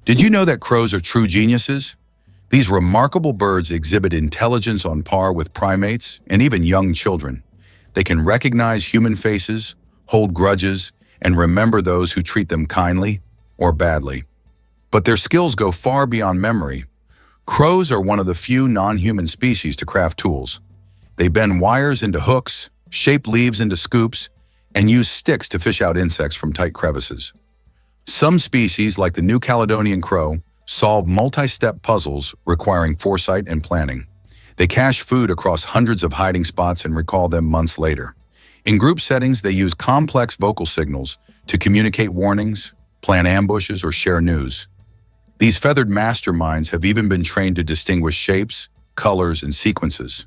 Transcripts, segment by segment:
Did you know that crows are true geniuses? These remarkable birds exhibit intelligence on par with primates and even young children. They can recognize human faces, hold grudges, and remember those who treat them kindly or badly. But their skills go far beyond memory. Crows are one of the few non-human species to craft tools. They bend wires into hooks, shape leaves into scoops, and use sticks to fish out insects from tight crevices. Some species, like the New Caledonian crow, solve multi-step puzzles requiring foresight and planning. They cache food across hundreds of hiding spots and recall them months later. In group settings, they use complex vocal signals to communicate warnings, plan ambushes, or share news. These feathered masterminds have even been trained to distinguish shapes, colors, and sequences,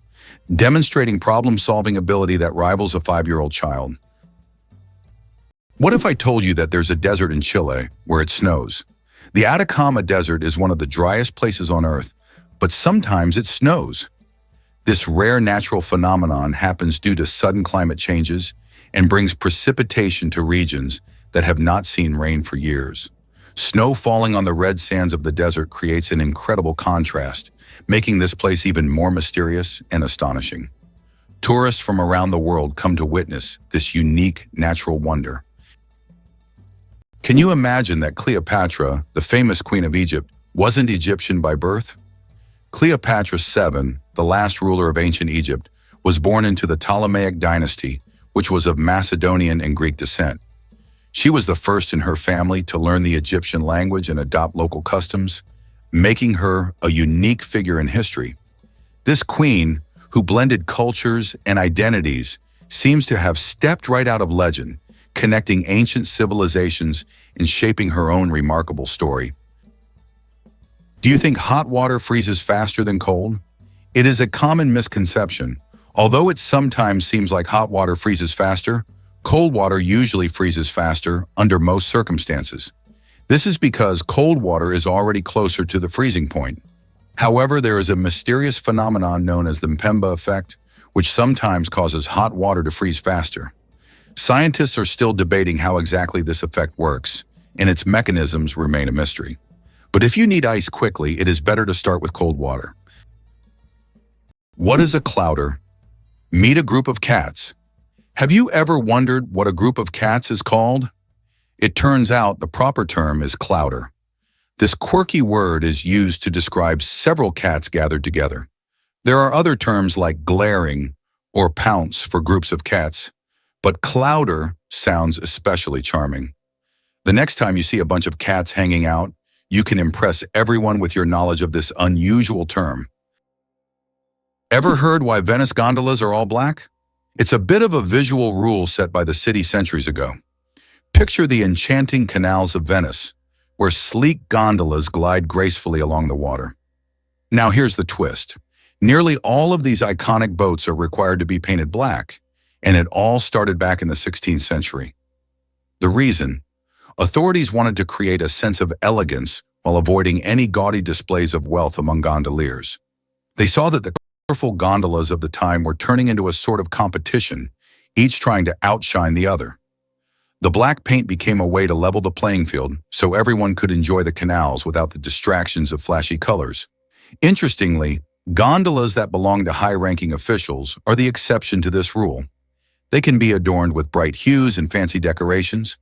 demonstrating problem-solving ability that rivals a 5-year-old child. What if I told you that there's a desert in Chile where it snows? The Atacama Desert is one of the driest places on Earth, but sometimes it snows. This rare natural phenomenon happens due to sudden climate changes and brings precipitation to regions that have not seen rain for years. Snow falling on the red sands of the desert creates an incredible contrast, making this place even more mysterious and astonishing. Tourists from around the world come to witness this unique natural wonder. Can you imagine that Cleopatra, the famous queen of Egypt, wasn't Egyptian by birth? Cleopatra VII, the last ruler of ancient Egypt, was born into the Ptolemaic dynasty, which was of Macedonian and Greek descent. She was the first in her family to learn the Egyptian language and adopt local customs, making her a unique figure in history. This queen, who blended cultures and identities, seems to have stepped right out of legend, connecting ancient civilizations and shaping her own remarkable story. Do you think hot water freezes faster than cold? It is a common misconception. Although it sometimes seems like hot water freezes faster, cold water usually freezes faster under most circumstances. This is because cold water is already closer to the freezing point. However, there is a mysterious phenomenon known as the Mpemba effect, which sometimes causes hot water to freeze faster. Scientists are still debating how exactly this effect works, and its mechanisms remain a mystery. But if you need ice quickly, it is better to start with cold water. What is a clouder? Meet a group of cats. Have you ever wondered what a group of cats is called? It turns out the proper term is clouder. This quirky word is used to describe several cats gathered together. There are other terms like glaring or pounce for groups of cats, but clouder sounds especially charming. The next time you see a bunch of cats hanging out, you can impress everyone with your knowledge of this unusual term. Ever heard why Venice gondolas are all black? It's a bit of a visual rule set by the city centuries ago. Picture the enchanting canals of Venice, where sleek gondolas glide gracefully along the water. Now here's the twist. Nearly all of these iconic boats are required to be painted black, and it all started back in the 16th century. The reason? Authorities wanted to create a sense of elegance while avoiding any gaudy displays of wealth among gondoliers. They saw that the colorful gondolas of the time were turning into a sort of competition, each trying to outshine the other. The black paint became a way to level the playing field so everyone could enjoy the canals without the distractions of flashy colors. Interestingly, gondolas that belong to high-ranking officials are the exception to this rule. They can be adorned with bright hues and fancy decorations.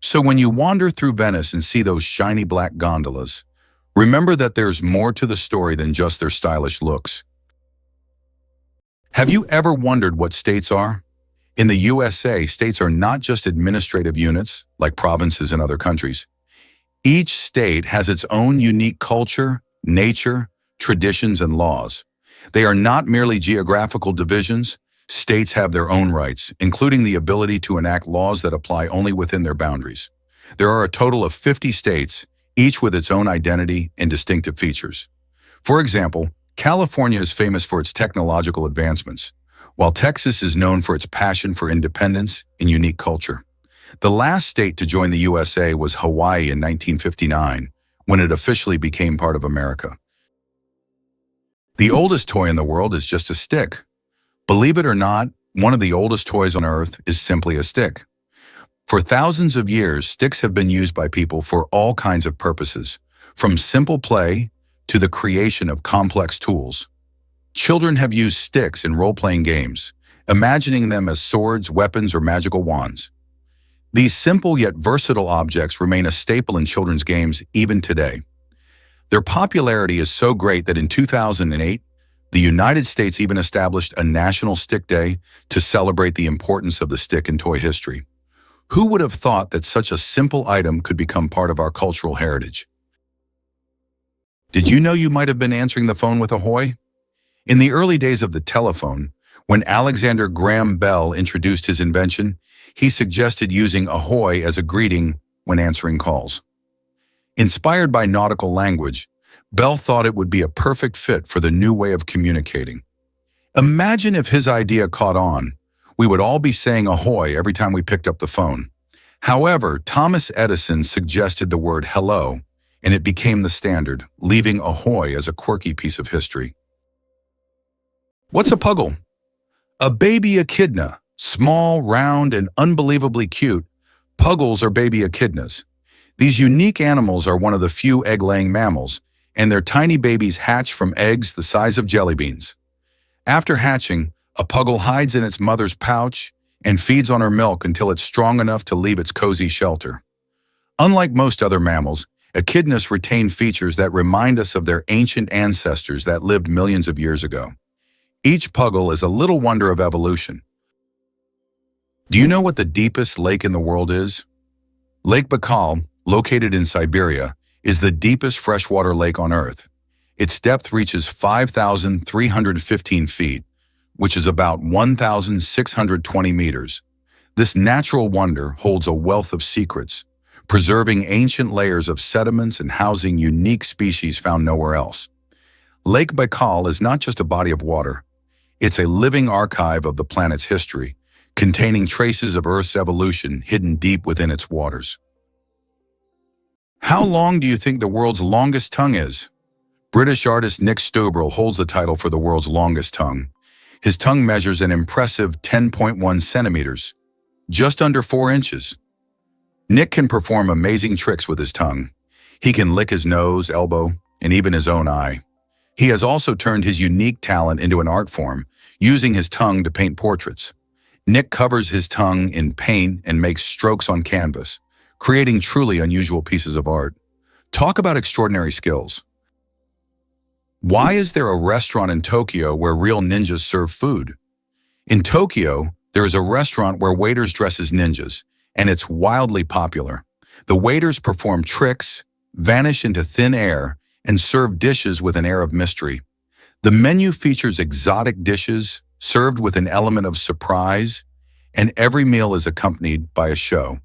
So when you wander through Venice and see those shiny black gondolas, remember that there's more to the story than just their stylish looks. Have you ever wondered what states are? In the USA, states are not just administrative units, like provinces in other countries. Each state has its own unique culture, nature, traditions, and laws. They are not merely geographical divisions. States have their own rights, including the ability to enact laws that apply only within their boundaries. There are a total of 50 states, each with its own identity and distinctive features. For example, California is famous for its technological advancements, while Texas is known for its passion for independence and unique culture. The last state to join the USA was Hawaii in 1959, when it officially became part of America. The oldest toy in the world is just a stick. Believe it or not, one of the oldest toys on Earth is simply a stick. For thousands of years, sticks have been used by people for all kinds of purposes, from simple play to the creation of complex tools. Children have used sticks in role-playing games, imagining them as swords, weapons, or magical wands. These simple yet versatile objects remain a staple in children's games even today. Their popularity is so great that in 2008, the United States even established a National Stick Day to celebrate the importance of the stick in toy history. Who would have thought that such a simple item could become part of our cultural heritage? Did you know you might have been answering the phone with Ahoy? In the early days of the telephone, when Alexander Graham Bell introduced his invention, he suggested using Ahoy as a greeting when answering calls. Inspired by nautical language, Bell thought it would be a perfect fit for the new way of communicating. Imagine if his idea caught on. We would all be saying ahoy every time we picked up the phone. However, Thomas Edison suggested the word hello, and it became the standard, leaving ahoy as a quirky piece of history. What's a puggle? A baby echidna, small, round, and unbelievably cute. Puggles are baby echidnas. These unique animals are one of the few egg-laying mammals, and their tiny babies hatch from eggs the size of jelly beans. After hatching, a puggle hides in its mother's pouch and feeds on her milk until it's strong enough to leave its cozy shelter. Unlike most other mammals, echidnas retain features that remind us of their ancient ancestors that lived millions of years ago. Each puggle is a little wonder of evolution. Do you know what the deepest lake in the world is? Lake Baikal, located in Siberia, is the deepest freshwater lake on Earth. Its depth reaches 5,315 feet, which is about 1,620 meters. This natural wonder holds a wealth of secrets, preserving ancient layers of sediments and housing unique species found nowhere else. Lake Baikal is not just a body of water. It's a living archive of the planet's history, containing traces of Earth's evolution hidden deep within its waters. How long do you think the world's longest tongue is? British artist Nick Stobrel holds the title for the world's longest tongue. His tongue measures an impressive 10.1 centimeters, just under 4 inches. Nick can perform amazing tricks with his tongue. He can lick his nose, elbow, and even his own eye. He has also turned his unique talent into an art form, using his tongue to paint portraits. Nick covers his tongue in paint and makes strokes on canvas, creating truly unusual pieces of art. Talk about extraordinary skills. Why is there a restaurant in Tokyo where real ninjas serve food? In Tokyo, there is a restaurant where waiters dress as ninjas, and it's wildly popular. The waiters perform tricks, vanish into thin air, and serve dishes with an air of mystery. The menu features exotic dishes, served with an element of surprise, and every meal is accompanied by a show.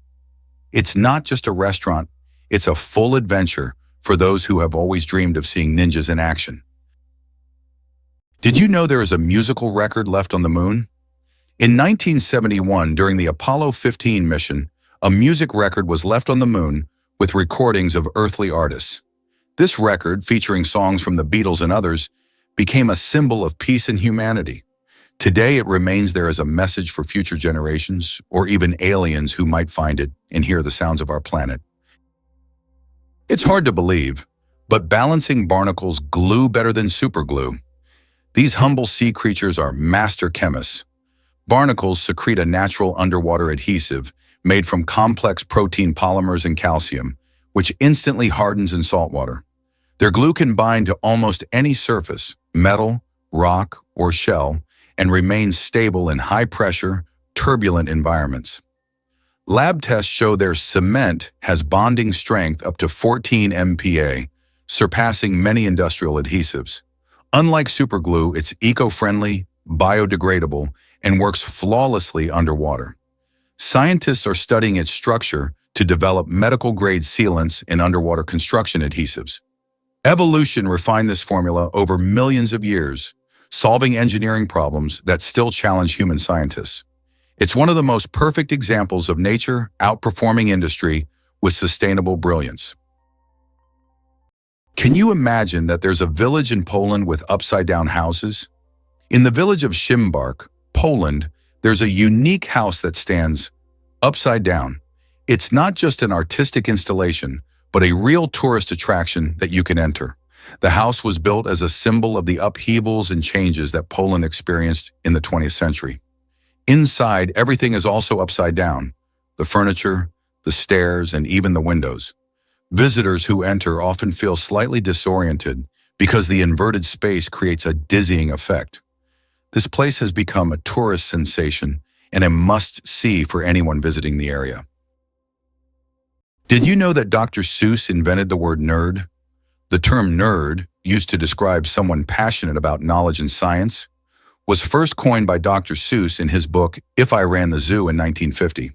It's not just a restaurant, it's a full adventure for those who have always dreamed of seeing ninjas in action. Did you know there is a musical record left on the moon? In 1971, during the Apollo 15 mission, a music record was left on the moon with recordings of earthly artists. This record, featuring songs from the Beatles and others, became a symbol of peace and humanity. Today, it remains there as a message for future generations, or even aliens who might find it and hear the sounds of our planet. It's hard to believe, but balancing barnacles glue better than superglue. These humble sea creatures are master chemists. Barnacles secrete a natural underwater adhesive made from complex protein polymers and calcium, which instantly hardens in saltwater. Their glue can bind to almost any surface, metal, rock, or shell, and remains stable in high-pressure, turbulent environments. Lab tests show their cement has bonding strength up to 14 MPa, surpassing many industrial adhesives. Unlike superglue, it's eco-friendly, biodegradable, and works flawlessly underwater. Scientists are studying its structure to develop medical-grade sealants in underwater construction adhesives. Evolution refined this formula over millions of years, solving engineering problems that still challenge human scientists. It's one of the most perfect examples of nature outperforming industry with sustainable brilliance. Can you imagine that there's a village in Poland with upside-down houses? In the village of Szymbark, Poland, there's a unique house that stands upside down. It's not just an artistic installation, but a real tourist attraction that you can enter. The house was built as a symbol of the upheavals and changes that Poland experienced in the 20th century. Inside, everything is also upside down: the furniture, the stairs, and even the windows. Visitors who enter often feel slightly disoriented because the inverted space creates a dizzying effect. This place has become a tourist sensation and a must-see for anyone visiting the area. Did you know that Dr. Seuss invented the word nerd? The term nerd, used to describe someone passionate about knowledge and science, was first coined by Dr. Seuss in his book If I Ran the Zoo in 1950.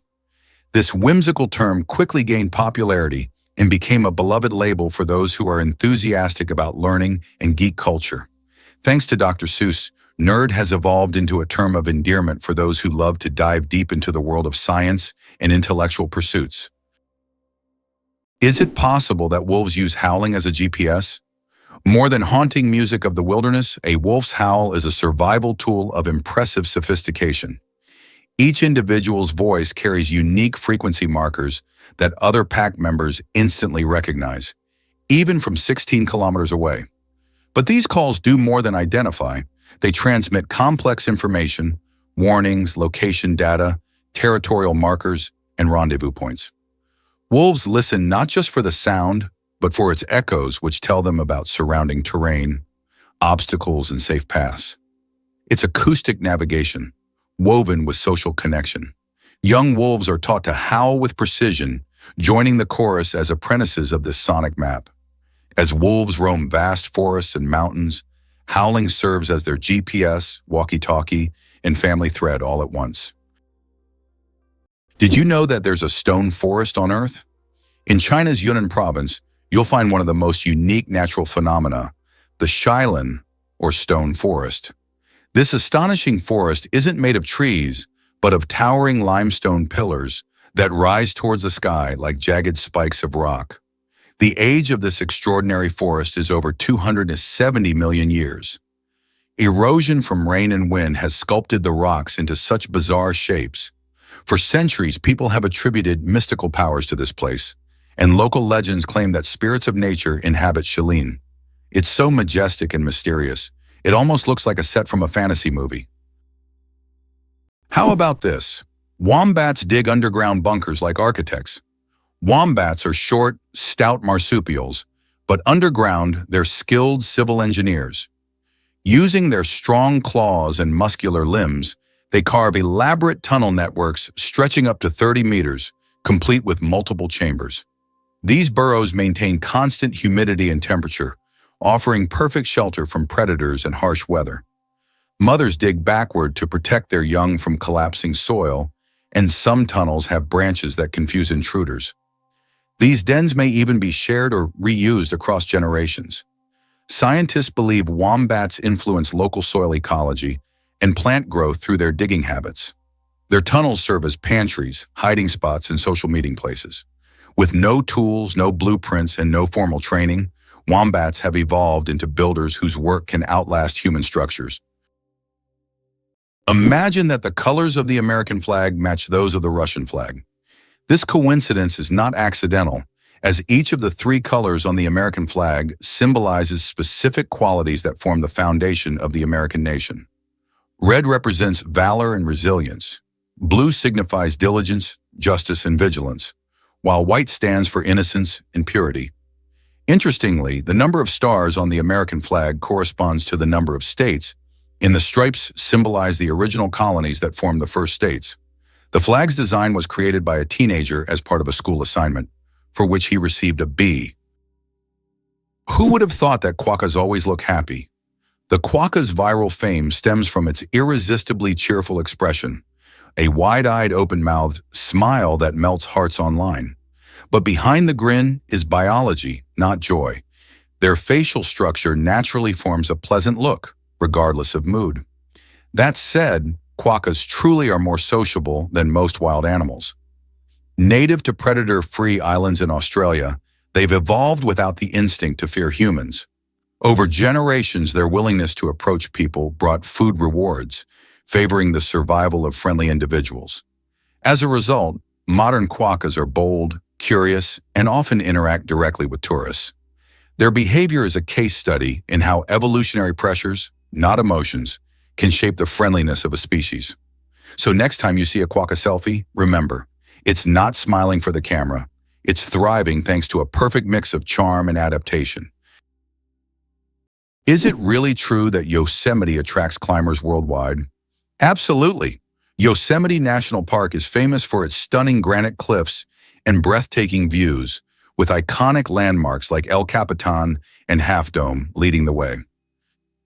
This whimsical term quickly gained popularity and became a beloved label for those who are enthusiastic about learning and geek culture. Thanks to Dr. Seuss, nerd has evolved into a term of endearment for those who love to dive deep into the world of science and intellectual pursuits. Is it possible that wolves use howling as a GPS? More than haunting music of the wilderness, a wolf's howl is a survival tool of impressive sophistication. Each individual's voice carries unique frequency markers that other pack members instantly recognize, even from 16 kilometers away. But these calls do more than identify. They transmit complex information, warnings, location data, territorial markers, and rendezvous points. Wolves listen not just for the sound, but for its echoes, which tell them about surrounding terrain, obstacles, and safe paths. It's acoustic navigation, woven with social connection. Young wolves are taught to howl with precision, joining the chorus as apprentices of this sonic map. As wolves roam vast forests and mountains, howling serves as their GPS, walkie-talkie, and family thread all at once. Did you know that there's a stone forest on Earth? In China's Yunnan province, you'll find one of the most unique natural phenomena, the Shilin, or stone forest. This astonishing forest isn't made of trees, but of towering limestone pillars that rise towards the sky like jagged spikes of rock. The age of this extraordinary forest is over 270 million years. Erosion from rain and wind has sculpted the rocks into such bizarre shapes. For centuries, people have attributed mystical powers to this place, and local legends claim that spirits of nature inhabit Shilin. It's so majestic and mysterious, it almost looks like a set from a fantasy movie. How about this? Wombats dig underground bunkers like architects. Wombats are short, stout marsupials, but underground they're skilled civil engineers. Using their strong claws and muscular limbs, they carve elaborate tunnel networks stretching up to 30 meters, complete with multiple chambers. These burrows maintain constant humidity and temperature, offering perfect shelter from predators and harsh weather. Mothers dig backward to protect their young from collapsing soil, and some tunnels have branches that confuse intruders. These dens may even be shared or reused across generations. Scientists believe wombats influence local soil ecology and plant growth through their digging habits. Their tunnels serve as pantries, hiding spots, and social meeting places. With no tools, no blueprints, and no formal training, wombats have evolved into builders whose work can outlast human structures. Imagine that the colors of the American flag match those of the Russian flag. This coincidence is not accidental, as each of the three colors on the American flag symbolizes specific qualities that form the foundation of the American nation. Red represents valor and resilience. Blue signifies diligence, justice, and vigilance, while white stands for innocence and purity. Interestingly, the number of stars on the American flag corresponds to the number of states, and the stripes symbolize the original colonies that formed the first states. The flag's design was created by a teenager as part of a school assignment, for which he received a B. Who would have thought that quokkas always look happy? The quokka's viral fame stems from its irresistibly cheerful expression, a wide-eyed, open-mouthed smile that melts hearts online. But behind the grin is biology, not joy. Their facial structure naturally forms a pleasant look, regardless of mood. That said, quokkas truly are more sociable than most wild animals. Native to predator-free islands in Australia, they've evolved without the instinct to fear humans. Over generations, their willingness to approach people brought food rewards, favoring the survival of friendly individuals. As a result, modern quokkas are bold, curious, and often interact directly with tourists. Their behavior is a case study in how evolutionary pressures, not emotions, can shape the friendliness of a species. So next time you see a quokka selfie, remember, it's not smiling for the camera. It's thriving thanks to a perfect mix of charm and adaptation. Is it really true that Yosemite attracts climbers worldwide? Absolutely. Yosemite National Park is famous for its stunning granite cliffs and breathtaking views, with iconic landmarks like El Capitan and Half Dome leading the way.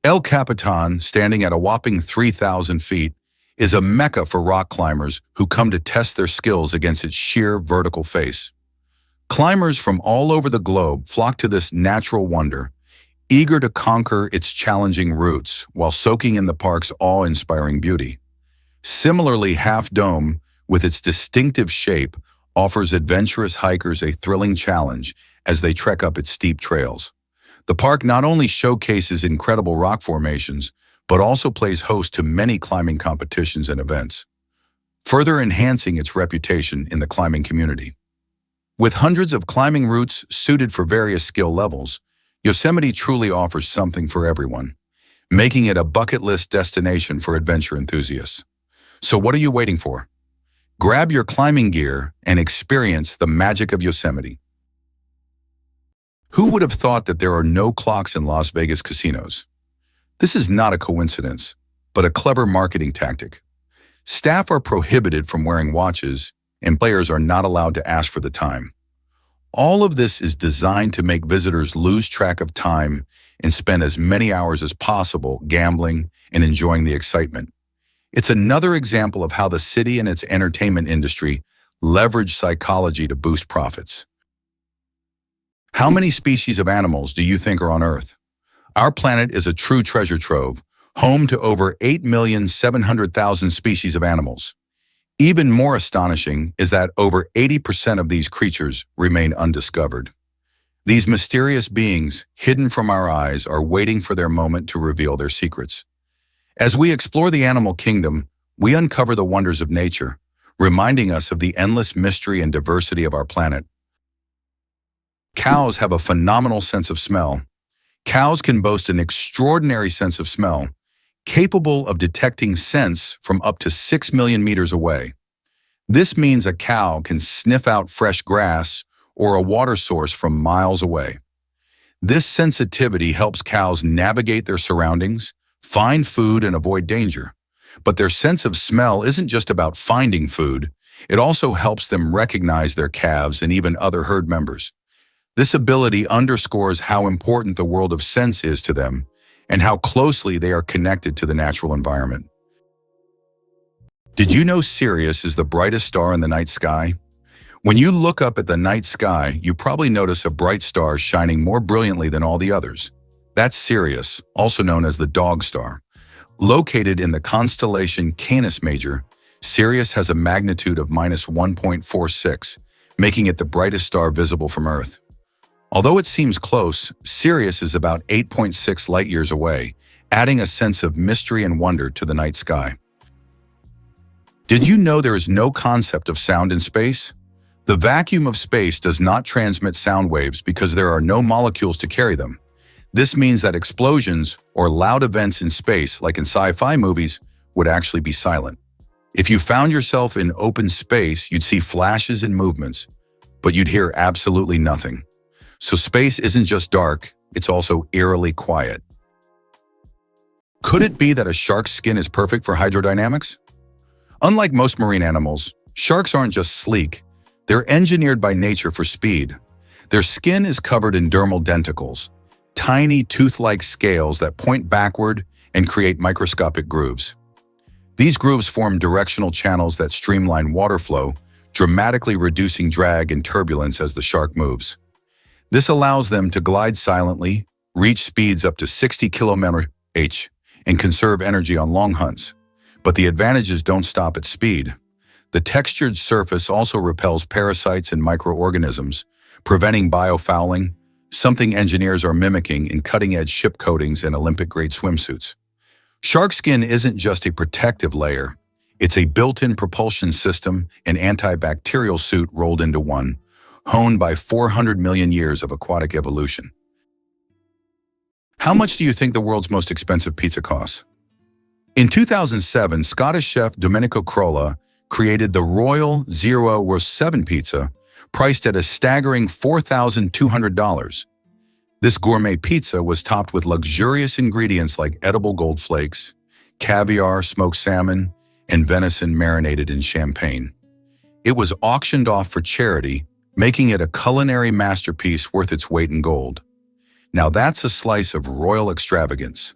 El Capitan, standing at a whopping 3,000 feet, is a mecca for rock climbers who come to test their skills against its sheer vertical face. Climbers from all over the globe flock to this natural wonder, eager to conquer its challenging routes while soaking in the park's awe-inspiring beauty. Similarly, Half Dome, with its distinctive shape, offers adventurous hikers a thrilling challenge as they trek up its steep trails. The park not only showcases incredible rock formations, but also plays host to many climbing competitions and events, further enhancing its reputation in the climbing community. With hundreds of climbing routes suited for various skill levels, Yosemite truly offers something for everyone, making it a bucket list destination for adventure enthusiasts. So what are you waiting for? Grab your climbing gear and experience the magic of Yosemite. Who would have thought that there are no clocks in Las Vegas casinos? This is not a coincidence, but a clever marketing tactic. Staff are prohibited from wearing watches, and players are not allowed to ask for the time. All of this is designed to make visitors lose track of time and spend as many hours as possible gambling and enjoying the excitement. It's another example of how the city and its entertainment industry leverage psychology to boost profits. How many species of animals do you think are on Earth? Our planet is a true treasure trove, home to over 8,700,000 species of animals. Even more astonishing is that over 80% of these creatures remain undiscovered. These mysterious beings, hidden from our eyes, are waiting for their moment to reveal their secrets. As we explore the animal kingdom, we uncover the wonders of nature, reminding us of the endless mystery and diversity of our planet. Cows have a phenomenal sense of smell. Cows can boast an extraordinary sense of smell, capable of detecting scents from up to 6 million meters away. This means a cow can sniff out fresh grass or a water source from miles away. This sensitivity helps cows navigate their surroundings, find food, and avoid danger. But their sense of smell isn't just about finding food. It also helps them recognize their calves and even other herd members. This ability underscores how important the world of scents is to them and how closely they are connected to the natural environment. Did you know Sirius is the brightest star in the night sky? When you look up at the night sky, you probably notice a bright star shining more brilliantly than all the others. That's Sirius, also known as the Dog Star. Located in the constellation Canis Major, Sirius has a magnitude of -1.46, making it the brightest star visible from Earth. Although it seems close, Sirius is about 8.6 light-years away, adding a sense of mystery and wonder to the night sky. Did you know there is no concept of sound in space? The vacuum of space does not transmit sound waves because there are no molecules to carry them. This means that explosions or loud events in space, like in sci-fi movies, would actually be silent. If you found yourself in open space, you'd see flashes and movements, but you'd hear absolutely nothing. So space isn't just dark, it's also eerily quiet. Could it be that a shark's skin is perfect for hydrodynamics? Unlike most marine animals, sharks aren't just sleek, they're engineered by nature for speed. Their skin is covered in dermal denticles, tiny tooth-like scales that point backward and create microscopic grooves. These grooves form directional channels that streamline water flow, dramatically reducing drag and turbulence as the shark moves. This allows them to glide silently, reach speeds up to 60 km/h, and conserve energy on long hunts. But the advantages don't stop at speed. The textured surface also repels parasites and microorganisms, preventing biofouling, something engineers are mimicking in cutting-edge ship coatings and Olympic-grade swimsuits. Shark skin isn't just a protective layer. It's a built-in propulsion system and antibacterial suit rolled into one, honed by 400 million years of aquatic evolution. How much do you think the world's most expensive pizza costs? In 2007, Scottish chef Domenico Crolla created the Royal Zero Roast 7 pizza, priced at a staggering $4,200. This gourmet pizza was topped with luxurious ingredients like edible gold flakes, caviar, smoked salmon, and venison marinated in champagne. It was auctioned off for charity, making it a culinary masterpiece worth its weight in gold. Now that's a slice of royal extravagance.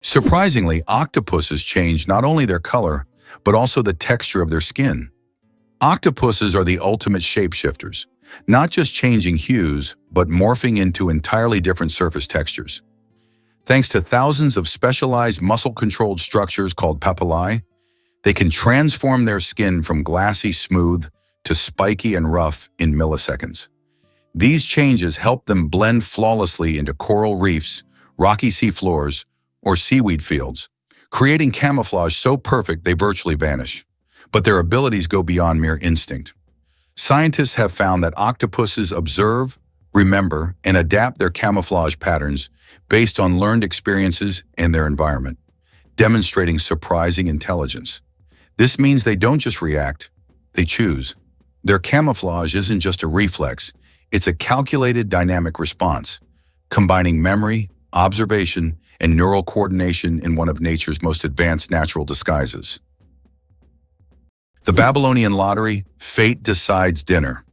Surprisingly, octopuses change not only their color, but also the texture of their skin. Octopuses are the ultimate shapeshifters, not just changing hues, but morphing into entirely different surface textures. Thanks to thousands of specialized muscle-controlled structures called papillae, they can transform their skin from glassy smooth to spiky and rough in milliseconds. These changes help them blend flawlessly into coral reefs, rocky seafloors, or seaweed fields, creating camouflage so perfect they virtually vanish. But their abilities go beyond mere instinct. Scientists have found that octopuses observe, remember, and adapt their camouflage patterns based on learned experiences and their environment, demonstrating surprising intelligence. This means they don't just react, they choose. Their camouflage isn't just a reflex, it's a calculated dynamic response, combining memory, observation, and neural coordination in one of nature's most advanced natural disguises. The Babylonian lottery, Fate Decides Dinner.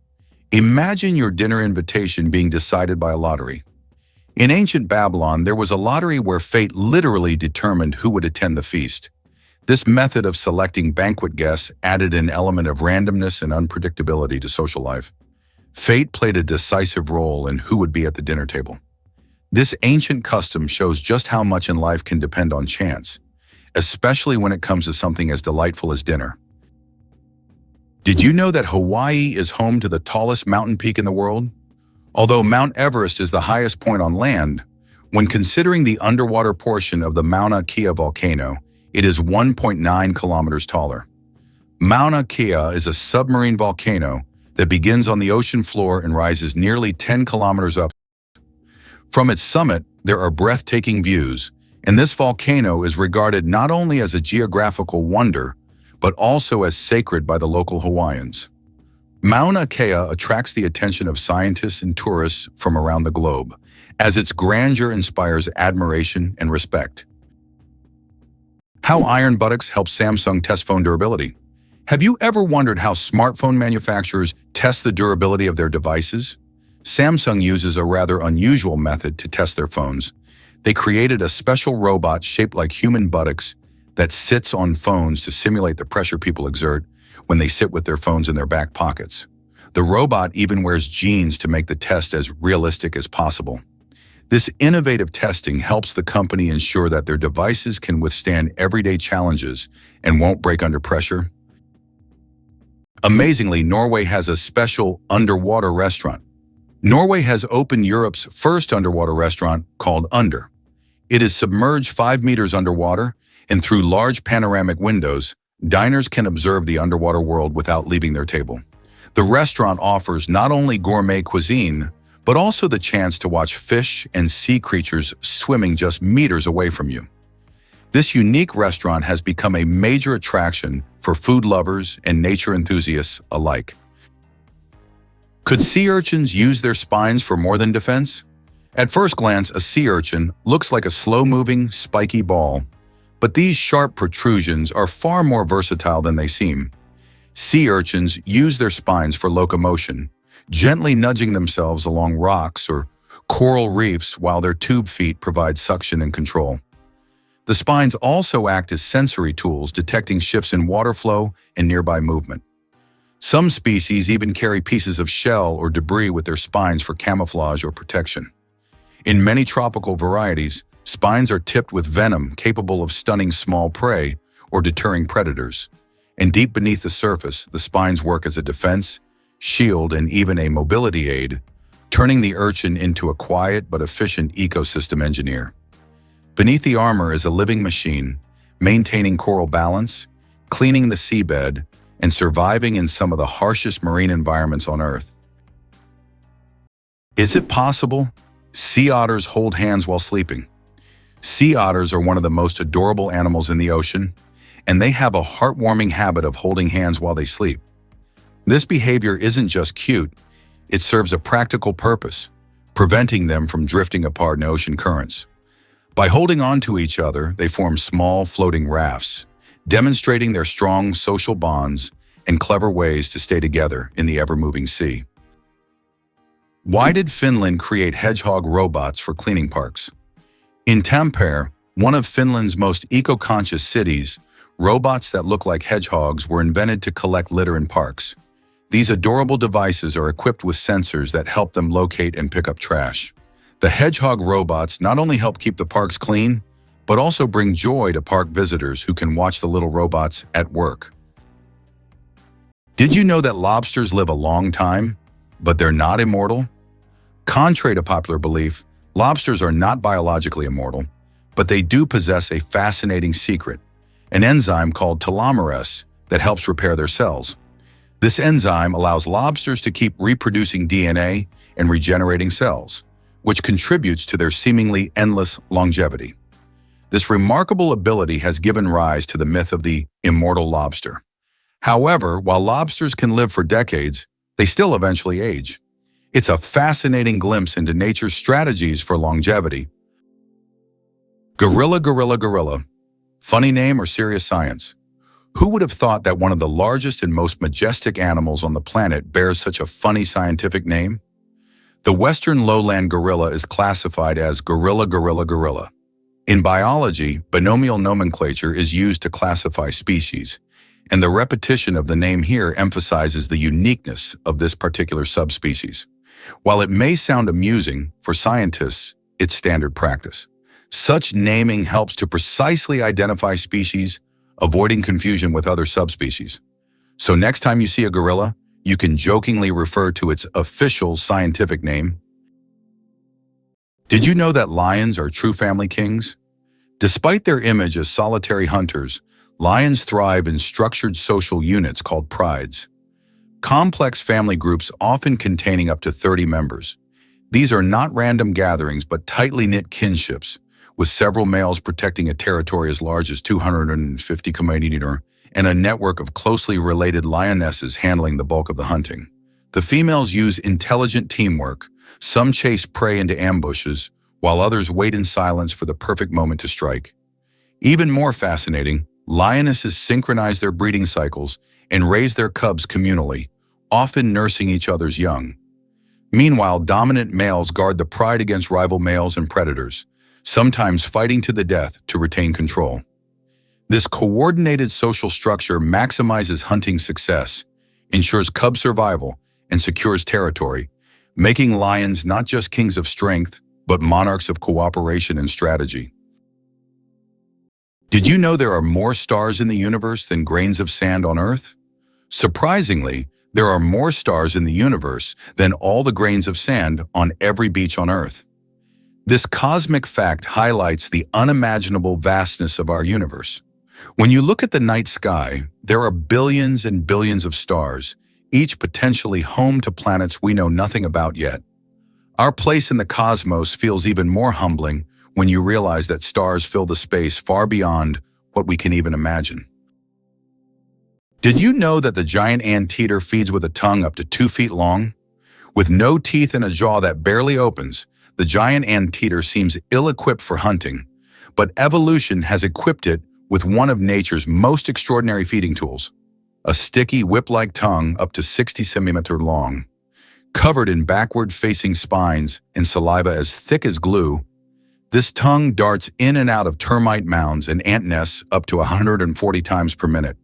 Imagine your dinner invitation being decided by a lottery. In ancient Babylon, there was a lottery where fate literally determined who would attend the feast. This method of selecting banquet guests added an element of randomness and unpredictability to social life. Fate played a decisive role in who would be at the dinner table. This ancient custom shows just how much in life can depend on chance, especially when it comes to something as delightful as dinner. Did you know that Hawaii is home to the tallest mountain peak in the world? Although Mount Everest is the highest point on land, when considering the underwater portion of the Mauna Kea volcano, it is 1.9 kilometers taller. Mauna Kea is a submarine volcano that begins on the ocean floor and rises nearly 10 kilometers up. From its summit, there are breathtaking views, and this volcano is regarded not only as a geographical wonder, but also as sacred by the local Hawaiians. Mauna Kea attracts the attention of scientists and tourists from around the globe, as its grandeur inspires admiration and respect. How iron buttocks help Samsung test phone durability. Have you ever wondered how smartphone manufacturers test the durability of their devices? Samsung uses a rather unusual method to test their phones. They created a special robot shaped like human buttocks that sits on phones to simulate the pressure people exert when they sit with their phones in their back pockets. The robot even wears jeans to make the test as realistic as possible. This innovative testing helps the company ensure that their devices can withstand everyday challenges and won't break under pressure. Amazingly, Norway has a special underwater restaurant. Norway has opened Europe's first underwater restaurant called Under. It is submerged 5 meters underwater, and through large panoramic windows, diners can observe the underwater world without leaving their table. The restaurant offers not only gourmet cuisine, but also the chance to watch fish and sea creatures swimming just meters away from you. This unique restaurant has become a major attraction for food lovers and nature enthusiasts alike. Could sea urchins use their spines for more than defense? At first glance, a sea urchin looks like a slow-moving, spiky ball, but these sharp protrusions are far more versatile than they seem. Sea urchins use their spines for locomotion, gently nudging themselves along rocks or coral reefs while their tube feet provide suction and control. The spines also act as sensory tools, detecting shifts in water flow and nearby movement. Some species even carry pieces of shell or debris with their spines for camouflage or protection. In many tropical varieties, spines are tipped with venom capable of stunning small prey or deterring predators. And deep beneath the surface, the spines work as a defense, shield, and even a mobility aid, turning the urchin into a quiet but efficient ecosystem engineer. Beneath the armor is a living machine, maintaining coral balance, cleaning the seabed, and surviving in some of the harshest marine environments on Earth. Is it possible? Sea otters hold hands while sleeping. Sea otters are one of the most adorable animals in the ocean, and they have a heartwarming habit of holding hands while they sleep. This behavior isn't just cute, it serves a practical purpose, preventing them from drifting apart in ocean currents. By holding on to each other, they form small floating rafts, demonstrating their strong social bonds and clever ways to stay together in the ever-moving sea. Why did Finland create hedgehog robots for cleaning parks? In Tampere, one of Finland's most eco-conscious cities, robots that look like hedgehogs were invented to collect litter in parks. These adorable devices are equipped with sensors that help them locate and pick up trash. The hedgehog robots not only help keep the parks clean, but also bring joy to park visitors who can watch the little robots at work. Did you know that lobsters live a long time, but they're not immortal? Contrary to popular belief, lobsters are not biologically immortal, but they do possess a fascinating secret, an enzyme called telomerase that helps repair their cells. This enzyme allows lobsters to keep reproducing DNA and regenerating cells, which contributes to their seemingly endless longevity. This remarkable ability has given rise to the myth of the immortal lobster. However, while lobsters can live for decades, they still eventually age. It's a fascinating glimpse into nature's strategies for longevity. Gorilla, gorilla, gorilla. Funny name or serious science? Who would have thought that one of the largest and most majestic animals on the planet bears such a funny scientific name? The western lowland gorilla is classified as gorilla, gorilla, gorilla. In biology, binomial nomenclature is used to classify species, and the repetition of the name here emphasizes the uniqueness of this particular subspecies. While it may sound amusing, for scientists, it's standard practice. Such naming helps to precisely identify species, avoiding confusion with other subspecies. So next time you see a gorilla, you can jokingly refer to its official scientific name. Did you know that lions are true family kings? Despite their image as solitary hunters, lions thrive in structured social units called prides. Complex family groups often containing up to 30 members. These are not random gatherings but tightly knit kinships, with several males protecting a territory as large as 250 km and a network of closely related lionesses handling the bulk of the hunting. The females use intelligent teamwork. Some chase prey into ambushes, while others wait in silence for the perfect moment to strike. Even more fascinating, lionesses synchronize their breeding cycles and raise their cubs communally, often nursing each other's young. Meanwhile, dominant males guard the pride against rival males and predators, sometimes fighting to the death to retain control. This coordinated social structure maximizes hunting success, ensures cub survival, and secures territory, making lions not just kings of strength, but monarchs of cooperation and strategy. Did you know there are more stars in the universe than grains of sand on Earth? Surprisingly, there are more stars in the universe than all the grains of sand on every beach on Earth. This cosmic fact highlights the unimaginable vastness of our universe. When you look at the night sky, there are billions and billions of stars, each potentially home to planets we know nothing about yet. Our place in the cosmos feels even more humbling when you realize that stars fill the space far beyond what we can even imagine. Did you know that the giant anteater feeds with a tongue up to 2 feet long? With no teeth and a jaw that barely opens, the giant anteater seems ill-equipped for hunting, but evolution has equipped it with one of nature's most extraordinary feeding tools, a sticky whip-like tongue up to 60 centimeters long. Covered in backward-facing spines and saliva as thick as glue, this tongue darts in and out of termite mounds and ant nests up to 140 times per minute,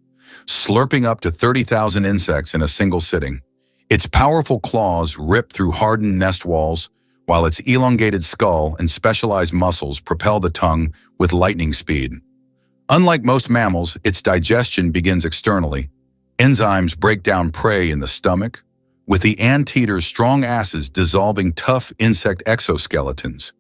slurping up to 30,000 insects in a single sitting. Its powerful claws rip through hardened nest walls, while its elongated skull and specialized muscles propel the tongue with lightning speed. Unlike most mammals, its digestion begins externally. Enzymes break down prey in the stomach, with the anteater's strong acids dissolving tough insect exoskeletons.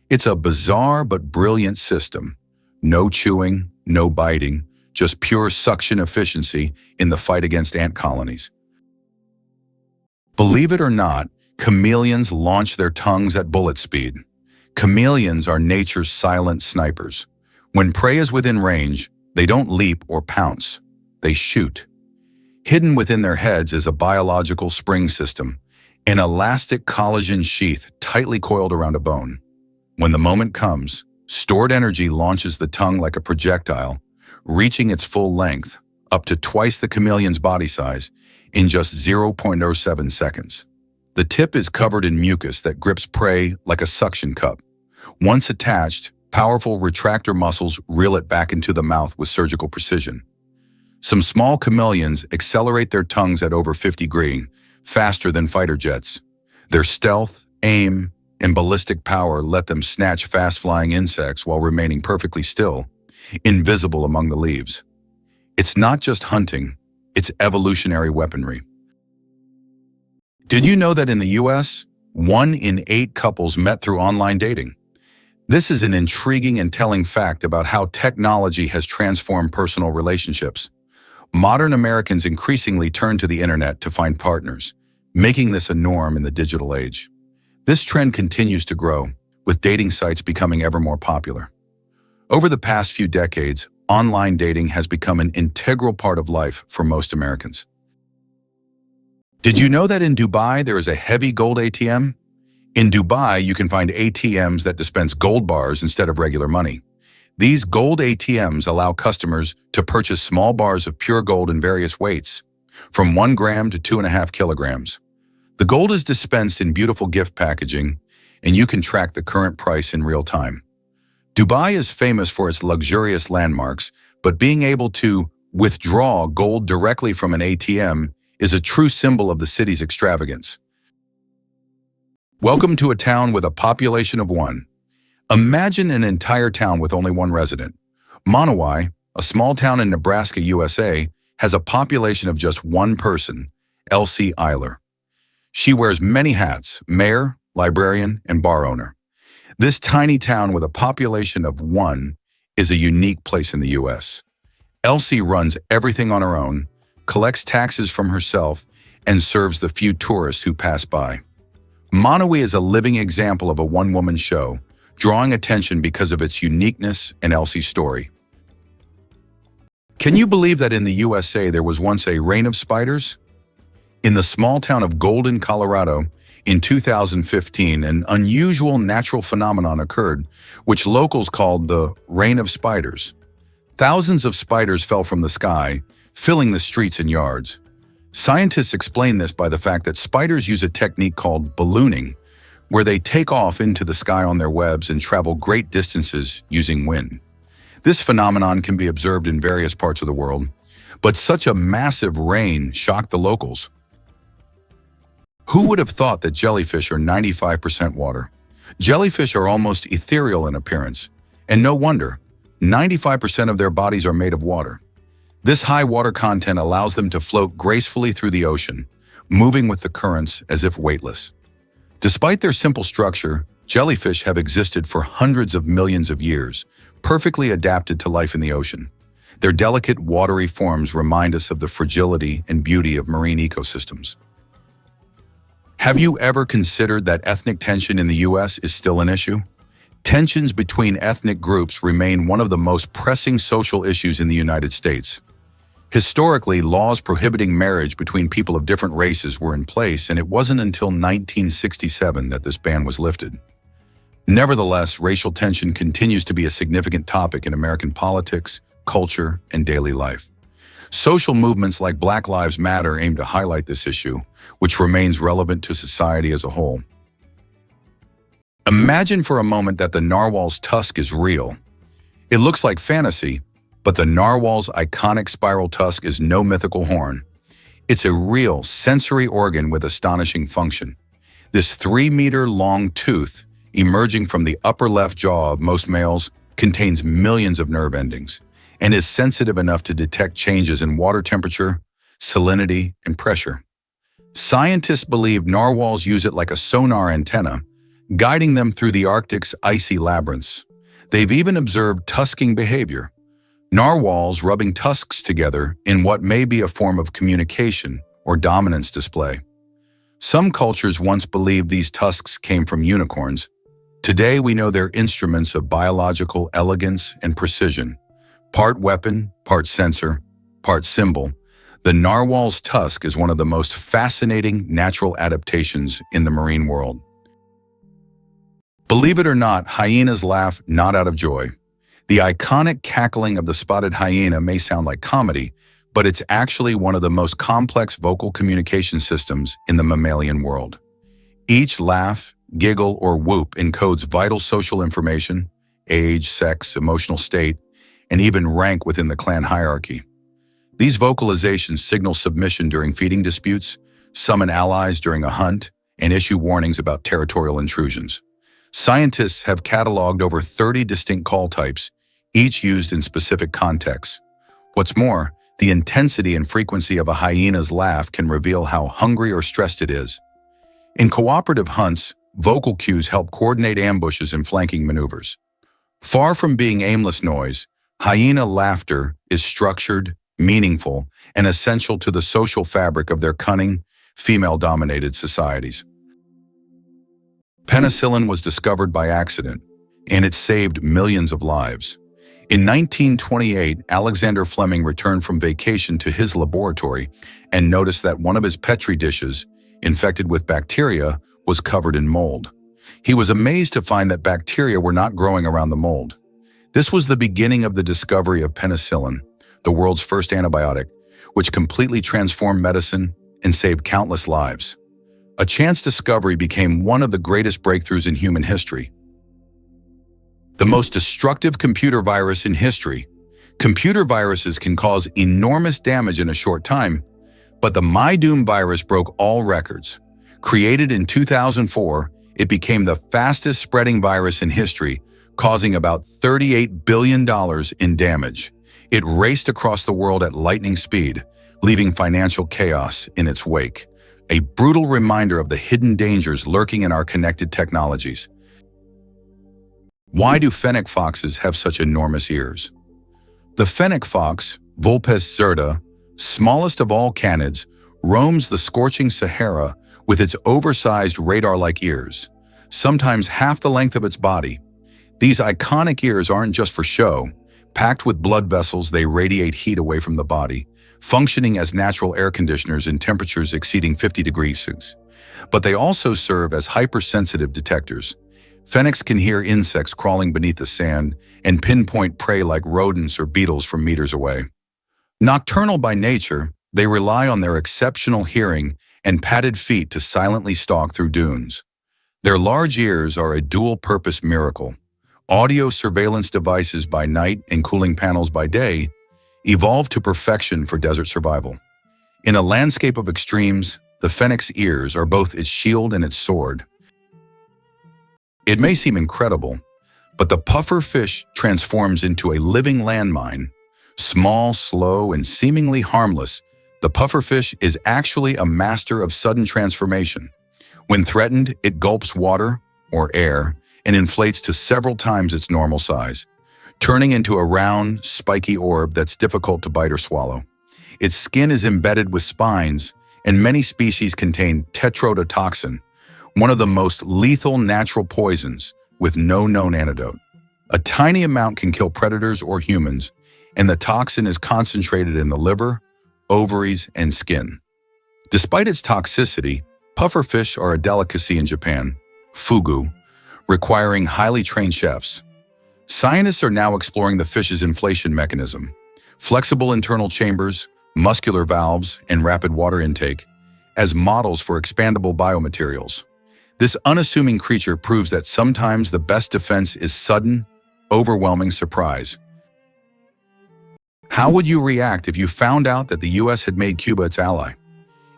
It's a bizarre but brilliant system. No chewing, no biting, just pure suction efficiency in the fight against ant colonies. Believe it or not, chameleons launch their tongues at bullet speed. Chameleons are nature's silent snipers. When prey is within range, they don't leap or pounce. They shoot. Hidden within their heads is a biological spring system, an elastic collagen sheath tightly coiled around a bone. When the moment comes, stored energy launches the tongue like a projectile, reaching its full length, up to twice the chameleon's body size, in just 0.07 seconds. The tip is covered in mucus that grips prey like a suction cup. Once attached, powerful retractor muscles reel it back into the mouth with surgical precision. Some small chameleons accelerate their tongues at over 50 degrees, faster than fighter jets. Their stealth, aim, and ballistic power let them snatch fast-flying insects while remaining perfectly still, invisible among the leaves. It's not just hunting, it's evolutionary weaponry. Did you know that in the US, 1 in 8 couples met through online dating? This is an intriguing and telling fact about how technology has transformed personal relationships. Modern Americans increasingly turn to the internet to find partners, making this a norm in the digital age. This trend continues to grow, with dating sites becoming ever more popular. Over the past few decades, online dating has become an integral part of life for most Americans. Did you know that in Dubai there is a heavy gold ATM? In Dubai, you can find ATMs that dispense gold bars instead of regular money. These gold ATMs allow customers to purchase small bars of pure gold in various weights, from 1 gram to 2.5 kilograms. The gold is dispensed in beautiful gift packaging, and you can track the current price in real time. Dubai is famous for its luxurious landmarks, but being able to withdraw gold directly from an ATM is a true symbol of the city's extravagance. Welcome to a town with a population of 1. Imagine an entire town with only 1 resident. Monowai, a small town in Nebraska, USA, has a population of just 1 person, Elsie Eiler. She wears many hats: mayor, librarian, and bar owner. This tiny town with a population of 1 is a unique place in the US. Elsie runs everything on her own, collects taxes from herself, and serves the few tourists who pass by. Monowai is a living example of a one-woman show, drawing attention because of its uniqueness and Elsie's story. Can you believe that in the USA there was once a reign of spiders? In the small town of Golden, Colorado, in 2015, an unusual natural phenomenon occurred, which locals called the reign of spiders. Thousands of spiders fell from the sky, filling the streets and yards. Scientists explain this by the fact that spiders use a technique called ballooning, where they take off into the sky on their webs and travel great distances using wind. This phenomenon can be observed in various parts of the world, but such a massive rain shocked the locals. Who would have thought that jellyfish are 95% water? Jellyfish are almost ethereal in appearance, and no wonder, 95% of their bodies are made of water. This high water content allows them to float gracefully through the ocean, moving with the currents as if weightless. Despite their simple structure, jellyfish have existed for hundreds of millions of years, perfectly adapted to life in the ocean. Their delicate, watery forms remind us of the fragility and beauty of marine ecosystems. Have you ever considered that ethnic tension in the US is still an issue? Tensions between ethnic groups remain one of the most pressing social issues in the United States. Historically, laws prohibiting marriage between people of different races were in place, and it wasn't until 1967 that this ban was lifted. Nevertheless, racial tension continues to be a significant topic in American politics, culture, and daily life. Social movements like Black Lives Matter aim to highlight this issue, which remains relevant to society as a whole. Imagine for a moment that the narwhal's tusk is real. It looks like fantasy, but the narwhal's iconic spiral tusk is no mythical horn. It's a real sensory organ with astonishing function. This 3-meter-long tooth, emerging from the upper left jaw of most males, contains millions of nerve endings and is sensitive enough to detect changes in water temperature, salinity, and pressure. Scientists believe narwhals use it like a sonar antenna, guiding them through the Arctic's icy labyrinths. They've even observed tusking behavior. Narwhals rubbing tusks together in what may be a form of communication or dominance display. Some cultures once believed these tusks came from unicorns. Today we know they're instruments of biological elegance and precision. Part weapon, part sensor, part symbol, the narwhal's tusk is one of the most fascinating natural adaptations in the marine world. Believe it or not, hyenas laugh not out of joy. The iconic cackling of the spotted hyena may sound like comedy, but it's actually one of the most complex vocal communication systems in the mammalian world. Each laugh, giggle, or whoop encodes vital social information, age, sex, emotional state, and even rank within the clan hierarchy. These vocalizations signal submission during feeding disputes, summon allies during a hunt, and issue warnings about territorial intrusions. Scientists have cataloged over 30 distinct call types, each used in specific contexts. What's more, the intensity and frequency of a hyena's laugh can reveal how hungry or stressed it is. In cooperative hunts, vocal cues help coordinate ambushes and flanking maneuvers. Far from being aimless noise, hyena laughter is structured, meaningful, and essential to the social fabric of their cunning, female-dominated societies. Penicillin was discovered by accident, and it saved millions of lives. In 1928, Alexander Fleming returned from vacation to his laboratory and noticed that one of his Petri dishes, infected with bacteria, was covered in mold. He was amazed to find that bacteria were not growing around the mold. This was the beginning of the discovery of penicillin, the world's first antibiotic, which completely transformed medicine and saved countless lives. A chance discovery became one of the greatest breakthroughs in human history. The most destructive computer virus in history. Computer viruses can cause enormous damage in a short time, but the MyDoom virus broke all records. Created in 2004, it became the fastest spreading virus in history, causing about $38 billion in damage. It raced across the world at lightning speed, leaving financial chaos in its wake. A brutal reminder of the hidden dangers lurking in our connected technologies. Why do fennec foxes have such enormous ears? The fennec fox, Vulpes zerta, smallest of all canids, roams the scorching Sahara with its oversized radar-like ears, sometimes half the length of its body. These iconic ears aren't just for show. Packed with blood vessels, they radiate heat away from the body, functioning as natural air conditioners in temperatures exceeding 50 degrees. But they also serve as hypersensitive detectors. Fennecs can hear insects crawling beneath the sand and pinpoint prey like rodents or beetles from meters away. Nocturnal by nature, they rely on their exceptional hearing and padded feet to silently stalk through dunes. Their large ears are a dual-purpose miracle. Audio surveillance devices by night and cooling panels by day evolved to perfection for desert survival. In a landscape of extremes, the fennec's ears are both its shield and its sword. It may seem incredible, but the puffer fish transforms into a living landmine. Small, slow, and seemingly harmless, the pufferfish is actually a master of sudden transformation. When threatened, it gulps water, or air, and inflates to several times its normal size, turning into a round, spiky orb that's difficult to bite or swallow. Its skin is embedded with spines, and many species contain tetrodotoxin, one of the most lethal natural poisons with no known antidote. A tiny amount can kill predators or humans, and the toxin is concentrated in the liver, ovaries, and skin. Despite its toxicity, pufferfish are a delicacy in Japan, fugu, requiring highly trained chefs. Scientists are now exploring the fish's inflation mechanism, flexible internal chambers, muscular valves, and rapid water intake, as models for expandable biomaterials. This unassuming creature proves that sometimes the best defense is sudden, overwhelming surprise. How would you react if you found out that the U.S. had made Cuba its ally?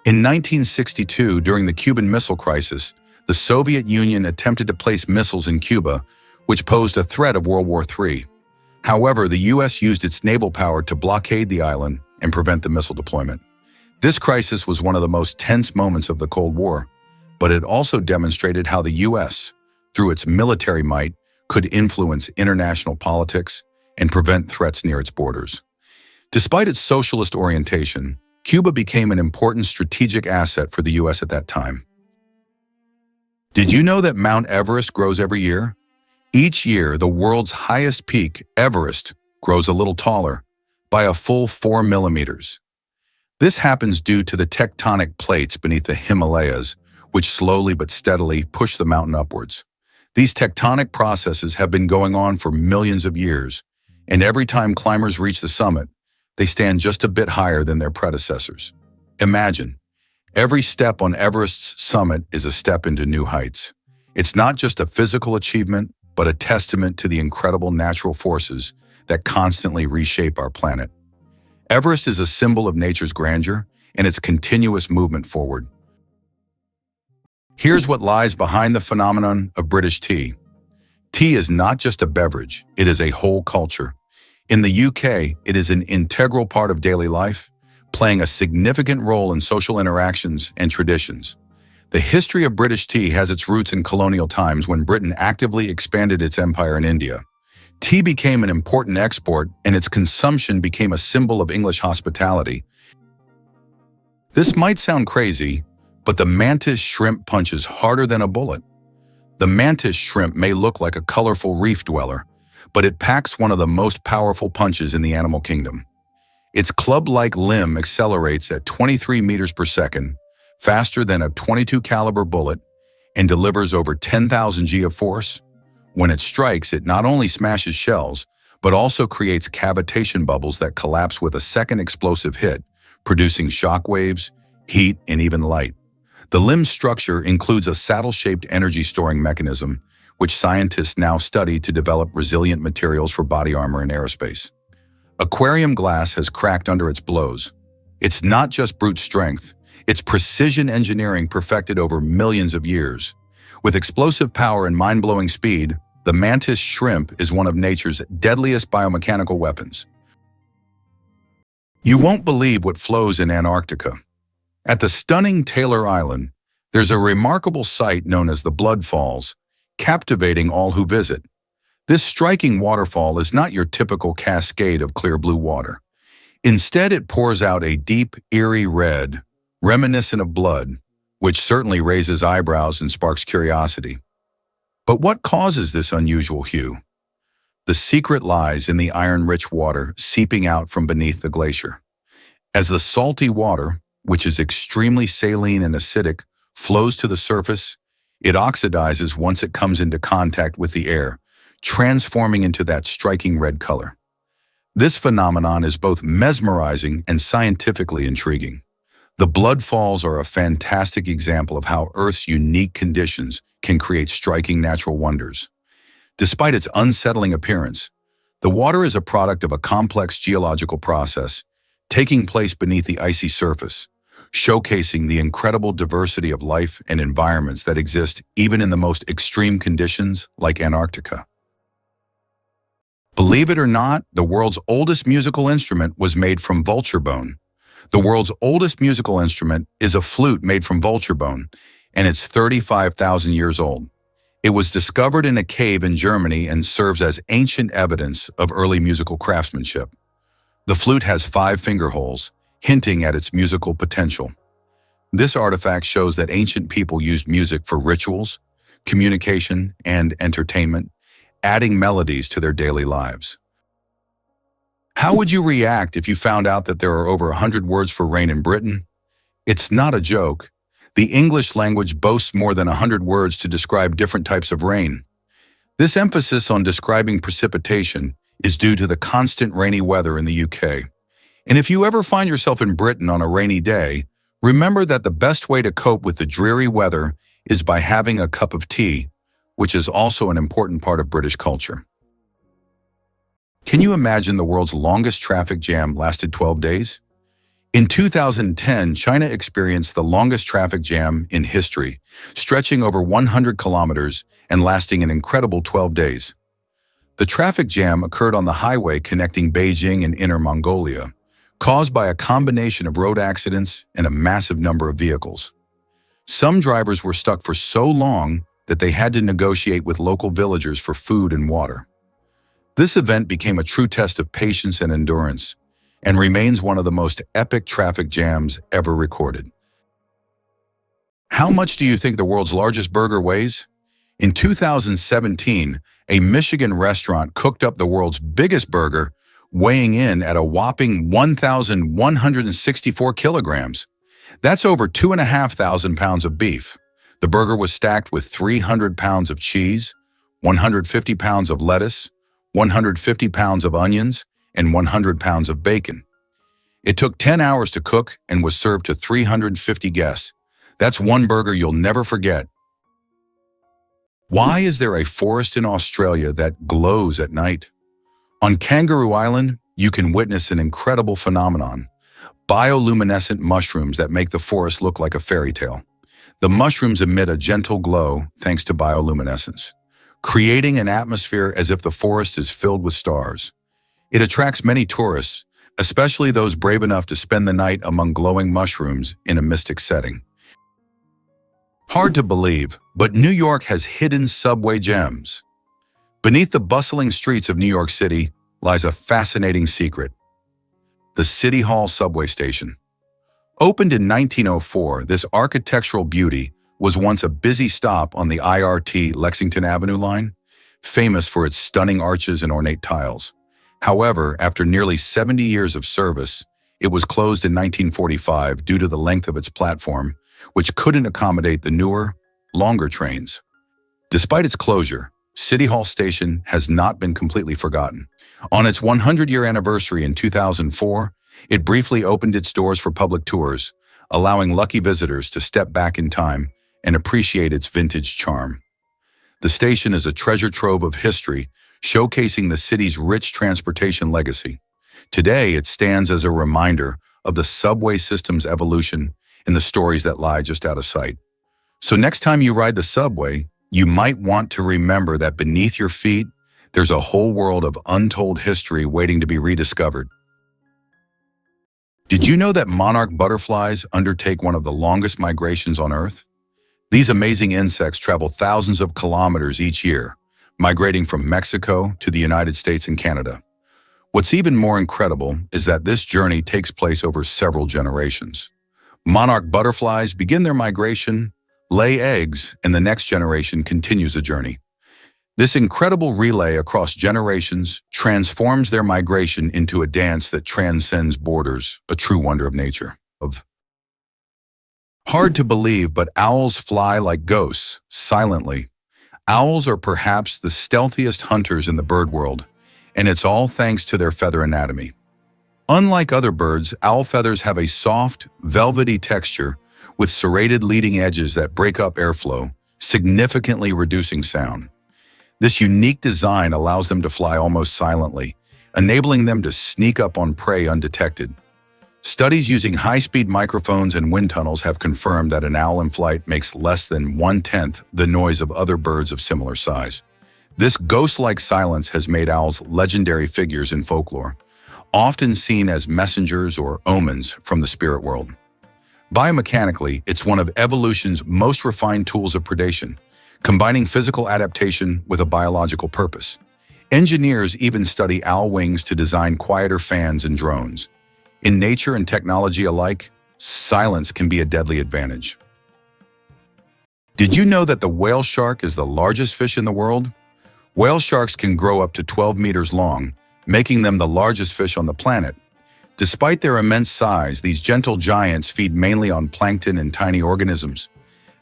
In 1962, during the Cuban Missile Crisis, the Soviet Union attempted to place missiles in Cuba, which posed a threat of World War III. However, the U.S. used its naval power to blockade the island and prevent the missile deployment. This crisis was one of the most tense moments of the Cold War, but it also demonstrated how the U.S., through its military might, could influence international politics and prevent threats near its borders. Despite its socialist orientation, Cuba became an important strategic asset for the U.S. at that time. Did you know that Mount Everest grows every year? Each year, the world's highest peak, Everest, grows a little taller, by a full 4 millimeters. This happens due to the tectonic plates beneath the Himalayas, which slowly but steadily push the mountain upwards. These tectonic processes have been going on for millions of years, and every time climbers reach the summit, they stand just a bit higher than their predecessors. Imagine, every step on Everest's summit is a step into new heights. It's not just a physical achievement, but a testament to the incredible natural forces that constantly reshape our planet. Everest is a symbol of nature's grandeur and its continuous movement forward. Here's what lies behind the phenomenon of British tea. Tea is not just a beverage, it is a whole culture. In the UK, it is an integral part of daily life, playing a significant role in social interactions and traditions. The history of British tea has its roots in colonial times when Britain actively expanded its empire in India. Tea became an important export, and its consumption became a symbol of English hospitality. This might sound crazy, but the mantis shrimp punches harder than a bullet. The mantis shrimp may look like a colorful reef dweller, but it packs one of the most powerful punches in the animal kingdom. Its club-like limb accelerates at 23 meters per second, faster than a .22 caliber bullet, and delivers over 10,000 G of force. When it strikes, it not only smashes shells, but also creates cavitation bubbles that collapse with a second explosive hit, producing shock waves, heat, and even light. The limb's structure includes a saddle-shaped energy-storing mechanism, which scientists now study to develop resilient materials for body armor and aerospace. Aquarium glass has cracked under its blows. It's not just brute strength, it's precision engineering perfected over millions of years. With explosive power and mind-blowing speed, the mantis shrimp is one of nature's deadliest biomechanical weapons. You won't believe what flows in Antarctica. At the stunning Taylor Island, there's a remarkable site known as the Blood Falls, captivating all who visit. This striking waterfall is not your typical cascade of clear blue water. Instead, it pours out a deep, eerie red, reminiscent of blood, which certainly raises eyebrows and sparks curiosity. But what causes this unusual hue? The secret lies in the iron-rich water seeping out from beneath the glacier. As the salty water, which is extremely saline and acidic, flows to the surface, it oxidizes once it comes into contact with the air, transforming into that striking red color. This phenomenon is both mesmerizing and scientifically intriguing. The Blood Falls are a fantastic example of how Earth's unique conditions can create striking natural wonders. Despite its unsettling appearance, the water is a product of a complex geological process taking place beneath the icy surface, showcasing the incredible diversity of life and environments that exist even in the most extreme conditions like Antarctica. Believe it or not, the world's oldest musical instrument was made from vulture bone. The world's oldest musical instrument is a flute made from vulture bone, and it's 35,000 years old. It was discovered in a cave in Germany and serves as ancient evidence of early musical craftsmanship. The flute has 5 finger holes, hinting at its musical potential. This artifact shows that ancient people used music for rituals, communication, and entertainment, adding melodies to their daily lives. How would you react if you found out that there are over 100 words for rain in Britain? It's not a joke. The English language boasts more than 100 words to describe different types of rain. This emphasis on describing precipitation is due to the constant rainy weather in the UK. And if you ever find yourself in Britain on a rainy day, remember that the best way to cope with the dreary weather is by having a cup of tea, which is also an important part of British culture. Can you imagine the world's longest traffic jam lasted 12 days? In 2010, China experienced the longest traffic jam in history, stretching over 100 kilometers and lasting an incredible 12 days. The traffic jam occurred on the highway connecting Beijing and Inner Mongolia, caused by a combination of road accidents and a massive number of vehicles. Some drivers were stuck for so long that they had to negotiate with local villagers for food and water. This event became a true test of patience and endurance, and remains one of the most epic traffic jams ever recorded. How much do you think the world's largest burger weighs? In 2017, a Michigan restaurant cooked up the world's biggest burger, weighing in at a whopping 1,164 kilograms. That's over 2,500 pounds of beef. The burger was stacked with 300 pounds of cheese, 150 pounds of lettuce, 150 pounds of onions, and 100 pounds of bacon. It took 10 hours to cook and was served to 350 guests. That's one burger you'll never forget. Why is there a forest in Australia that glows at night? On Kangaroo Island, you can witness an incredible phenomenon: bioluminescent mushrooms that make the forest look like a fairy tale. The mushrooms emit a gentle glow thanks to bioluminescence, creating an atmosphere as if the forest is filled with stars. It attracts many tourists, especially those brave enough to spend the night among glowing mushrooms in a mystic setting. Hard to believe, but New York has hidden subway gems. Beneath the bustling streets of New York City lies a fascinating secret: the City Hall subway station. Opened in 1904, this architectural beauty was once a busy stop on the IRT Lexington Avenue line, famous for its stunning arches and ornate tiles. However, after nearly 70 years of service, it was closed in 1945 due to the length of its platform, which couldn't accommodate the newer, longer trains. Despite its closure, City Hall Station has not been completely forgotten. On its 100-year anniversary in 2004, it briefly opened its doors for public tours, allowing lucky visitors to step back in time and appreciate its vintage charm. The station is a treasure trove of history, showcasing the city's rich transportation legacy. Today, it stands as a reminder of the subway system's evolution and the stories that lie just out of sight. So next time you ride the subway, you might want to remember that beneath your feet, there's a whole world of untold history waiting to be rediscovered. Did you know that monarch butterflies undertake one of the longest migrations on Earth? These amazing insects travel thousands of kilometers each year, migrating from Mexico to the United States and Canada. What's even more incredible is that this journey takes place over several generations. Monarch butterflies begin their migration, lay eggs, and the next generation continues the journey. This incredible relay across generations transforms their migration into a dance that transcends borders, a true wonder of nature. Hard to believe, but owls fly like ghosts, silently. Owls are perhaps the stealthiest hunters in the bird world, and it's all thanks to their feather anatomy. Unlike other birds, owl feathers have a soft, velvety texture with serrated leading edges that break up airflow, significantly reducing sound. This unique design allows them to fly almost silently, enabling them to sneak up on prey undetected. Studies using high-speed microphones and wind tunnels have confirmed that an owl in flight makes less than 1/10 the noise of other birds of similar size. This ghost-like silence has made owls legendary figures in folklore, often seen as messengers or omens from the spirit world. Biomechanically, it's one of evolution's most refined tools of predation, combining physical adaptation with a biological purpose. Engineers even study owl wings to design quieter fans and drones. In nature and technology alike, silence can be a deadly advantage. Did you know that the whale shark is the largest fish in the world? Whale sharks can grow up to 12 meters long, making them the largest fish on the planet. Despite their immense size, these gentle giants feed mainly on plankton and tiny organisms.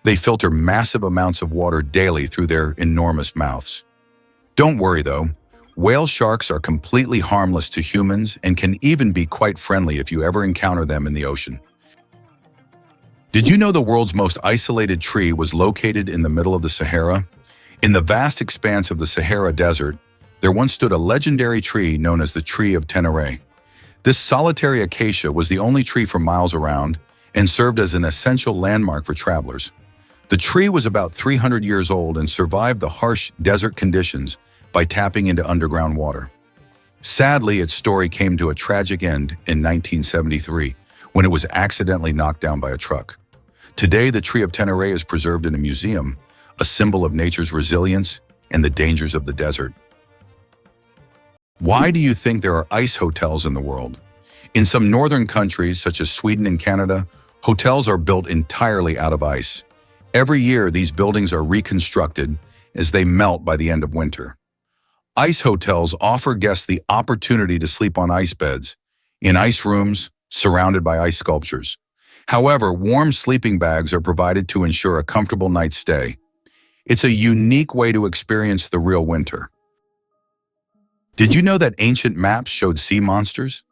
They filter massive amounts of water daily through their enormous mouths. Don't worry though, whale sharks are completely harmless to humans and can even be quite friendly if you ever encounter them in the ocean. Did you know the world's most isolated tree was located in the middle of the Sahara? In the vast expanse of the Sahara Desert, there once stood a legendary tree known as the Tree of Tenere. This solitary acacia was the only tree for miles around and served as an essential landmark for travelers. The tree was about 300 years old and survived the harsh desert conditions by tapping into underground water. Sadly, its story came to a tragic end in 1973 when it was accidentally knocked down by a truck. Today, the Tree of Tenere is preserved in a museum, a symbol of nature's resilience and the dangers of the desert. Why do you think there are ice hotels in the world? In some northern countries, such as Sweden and Canada, hotels are built entirely out of ice. Every year, these buildings are reconstructed as they melt by the end of winter. Ice hotels offer guests the opportunity to sleep on ice beds, in ice rooms, surrounded by ice sculptures. However, warm sleeping bags are provided to ensure a comfortable night's stay. It's a unique way to experience the real winter. Did you know that ancient maps showed sea monsters?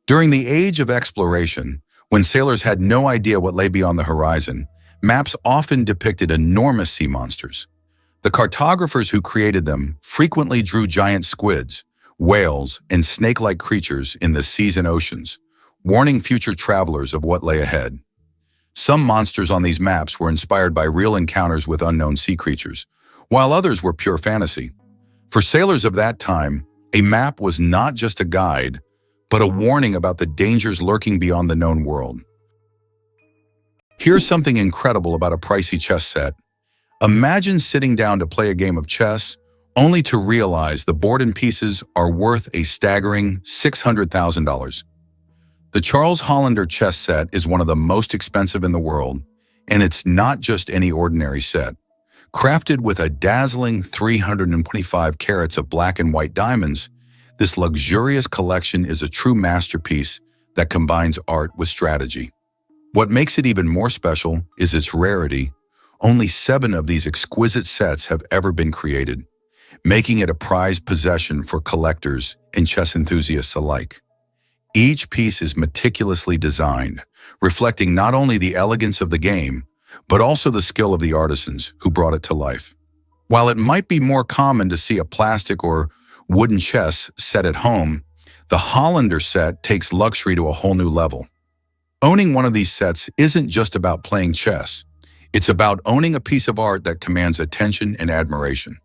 During the age of exploration, when sailors had no idea what lay beyond the horizon, maps often depicted enormous sea monsters. The cartographers who created them frequently drew giant squids, whales, and snake-like creatures in the seas and oceans, warning future travelers of what lay ahead. Some monsters on these maps were inspired by real encounters with unknown sea creatures, while others were pure fantasy. For sailors of that time, a map was not just a guide, but a warning about the dangers lurking beyond the known world. Here's something incredible about a pricey chess set. Imagine sitting down to play a game of chess, only to realize the board and pieces are worth a staggering $600,000. The Charles Hollander chess set is one of the most expensive in the world, and it's not just any ordinary set. Crafted with a dazzling 325 carats of black and white diamonds, this luxurious collection is a true masterpiece that combines art with strategy. What makes it even more special is its rarity. Only 7 of these exquisite sets have ever been created, making it a prized possession for collectors and chess enthusiasts alike. Each piece is meticulously designed, reflecting not only the elegance of the game, but also the skill of the artisans who brought it to life. While it might be more common to see a plastic or wooden chess set at home, the Hollander set takes luxury to a whole new level. Owning one of these sets isn't just about playing chess. It's about owning a piece of art that commands attention and admiration.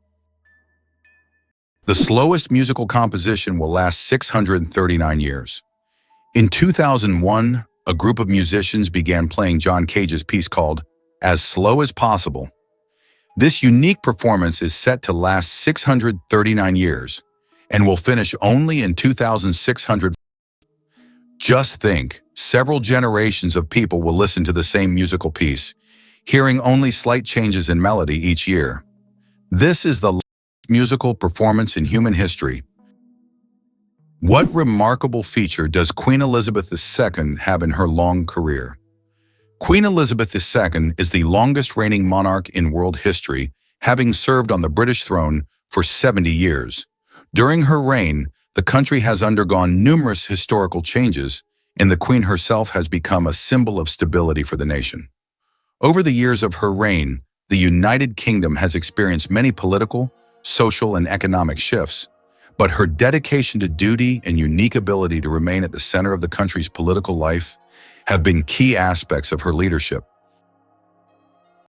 The slowest musical composition will last 639 years. In 2001, a group of musicians began playing John Cage's piece called As Slow as Possible. This unique performance is set to last 639 years and will finish only in 2600. Just think, several generations of people will listen to the same musical piece, hearing only slight changes in melody each year. This is the longest musical performance in human history. What remarkable feature does Queen Elizabeth II have in her long career? Queen Elizabeth II is the longest reigning monarch in world history, having served on the British throne for 70 years. During her reign, the country has undergone numerous historical changes, and the Queen herself has become a symbol of stability for the nation. Over the years of her reign, the United Kingdom has experienced many political, social, and economic shifts, but her dedication to duty and unique ability to remain at the center of the country's political life have been key aspects of her leadership.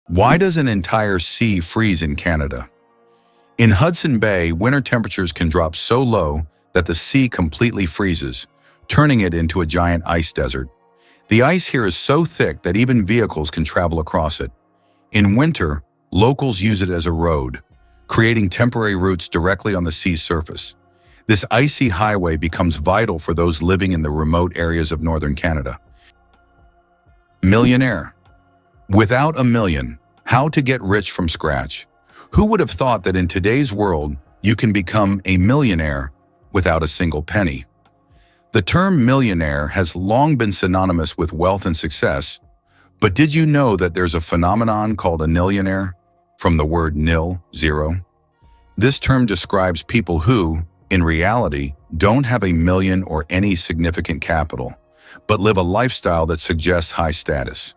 Why does an entire sea freeze in Canada? In Hudson Bay, winter temperatures can drop so low that the sea completely freezes, turning it into a giant ice desert. The ice here is so thick that even vehicles can travel across it. In winter, locals use it as a road, creating temporary routes directly on the sea's surface. This icy highway becomes vital for those living in the remote areas of northern Canada. Millionaire. Without a million, how to get rich from scratch? Who would have thought that in today's world, you can become a millionaire without a single penny? The term millionaire has long been synonymous with wealth and success, but did you know that there's a phenomenon called a nillionaire, from the word nil, zero? This term describes people who, in reality, don't have a million or any significant capital, but live a lifestyle that suggests high status.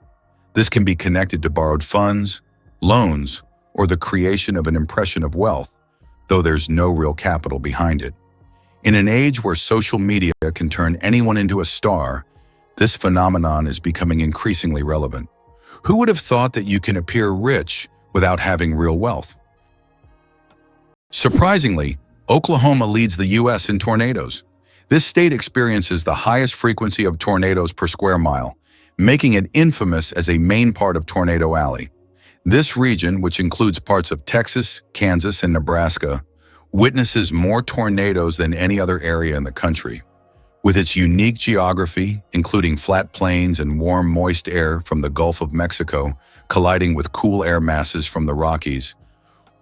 This can be connected to borrowed funds, loans, or the creation of an impression of wealth, though there's no real capital behind it. In an age where social media can turn anyone into a star, this phenomenon is becoming increasingly relevant. Who would have thought that you can appear rich without having real wealth? Surprisingly, Oklahoma leads the U.S. in tornadoes. This state experiences the highest frequency of tornadoes per square mile, making it infamous as a main part of Tornado Alley. This region, which includes parts of Texas, Kansas, and Nebraska, witnesses more tornadoes than any other area in the country. With its unique geography, including flat plains and warm, moist air from the Gulf of Mexico colliding with cool air masses from the Rockies,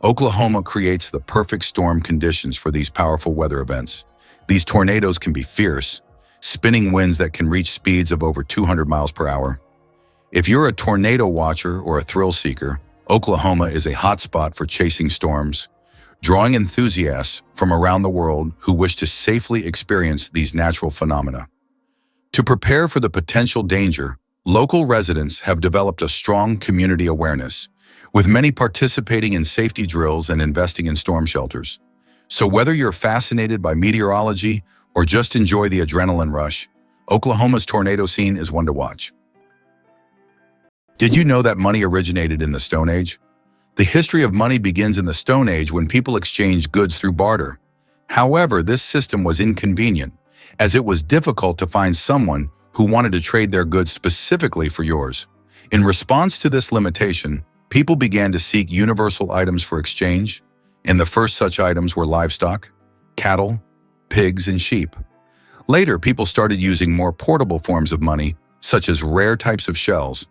Oklahoma creates the perfect storm conditions for these powerful weather events. These tornadoes can be fierce, spinning winds that can reach speeds of over 200 miles per hour. If you're a tornado watcher or a thrill seeker, Oklahoma is a hotspot for chasing storms, drawing enthusiasts from around the world who wish to safely experience these natural phenomena. To prepare for the potential danger, local residents have developed a strong community awareness, with many participating in safety drills and investing in storm shelters. So whether you're fascinated by meteorology or just enjoy the adrenaline rush, Oklahoma's tornado scene is one to watch. Did you know that money originated in the Stone Age? The history of money begins in the Stone Age when people exchanged goods through barter. However, this system was inconvenient, as it was difficult to find someone who wanted to trade their goods specifically for yours. In response to this limitation, people began to seek universal items for exchange, and the first such items were livestock, cattle, pigs, and sheep. Later, people started using more portable forms of money, such as rare types of shells.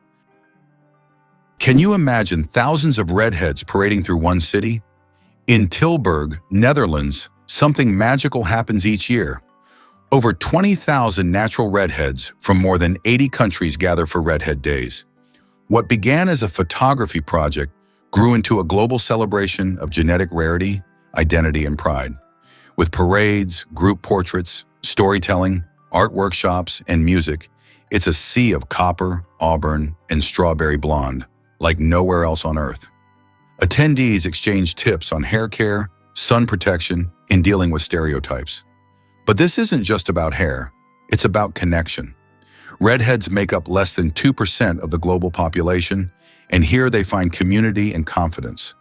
Can you imagine thousands of redheads parading through one city? In Tilburg, Netherlands, something magical happens each year. Over 20,000 natural redheads from more than 80 countries gather for Redhead Days. What began as a photography project grew into a global celebration of genetic rarity, identity, and pride. With parades, group portraits, storytelling, art workshops, and music, it's a sea of copper, auburn, and strawberry blonde, like nowhere else on Earth. Attendees exchange tips on hair care, sun protection, and dealing with stereotypes. But this isn't just about hair, it's about connection. Redheads make up less than 2% of the global population, and here they find community and confidence.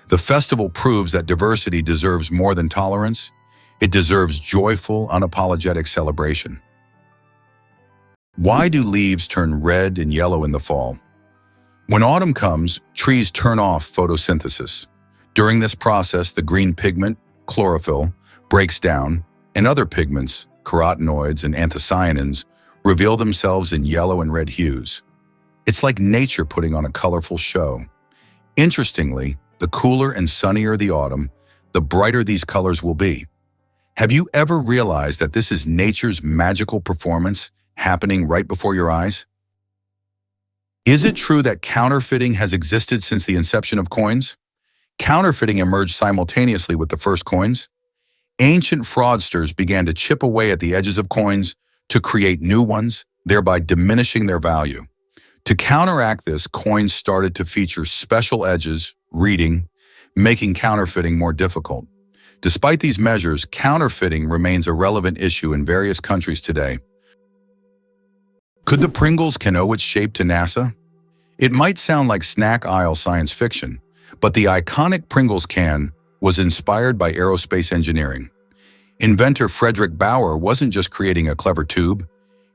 The festival proves that diversity deserves more than tolerance. It deserves joyful, unapologetic celebration. Why do leaves turn red and yellow in the fall? When autumn comes, trees turn off photosynthesis. During this process, the green pigment, chlorophyll, breaks down, and other pigments, carotenoids and anthocyanins, reveal themselves in yellow and red hues. It's like nature putting on a colorful show. Interestingly, the cooler and sunnier the autumn, the brighter these colors will be. Have you ever realized that this is nature's magical performance happening right before your eyes? Is it true that counterfeiting has existed since the inception of coins? Counterfeiting emerged simultaneously with the first coins. Ancient fraudsters began to chip away at the edges of coins to create new ones, thereby diminishing their value. To counteract this, coins started to feature special edges, reading, making counterfeiting more difficult. Despite these measures, counterfeiting remains a relevant issue in various countries today. Could the Pringles can owe its shape to NASA? It might sound like snack aisle science fiction, but the iconic Pringles can was inspired by aerospace engineering. Inventor Frederick Bauer wasn't just creating a clever tube,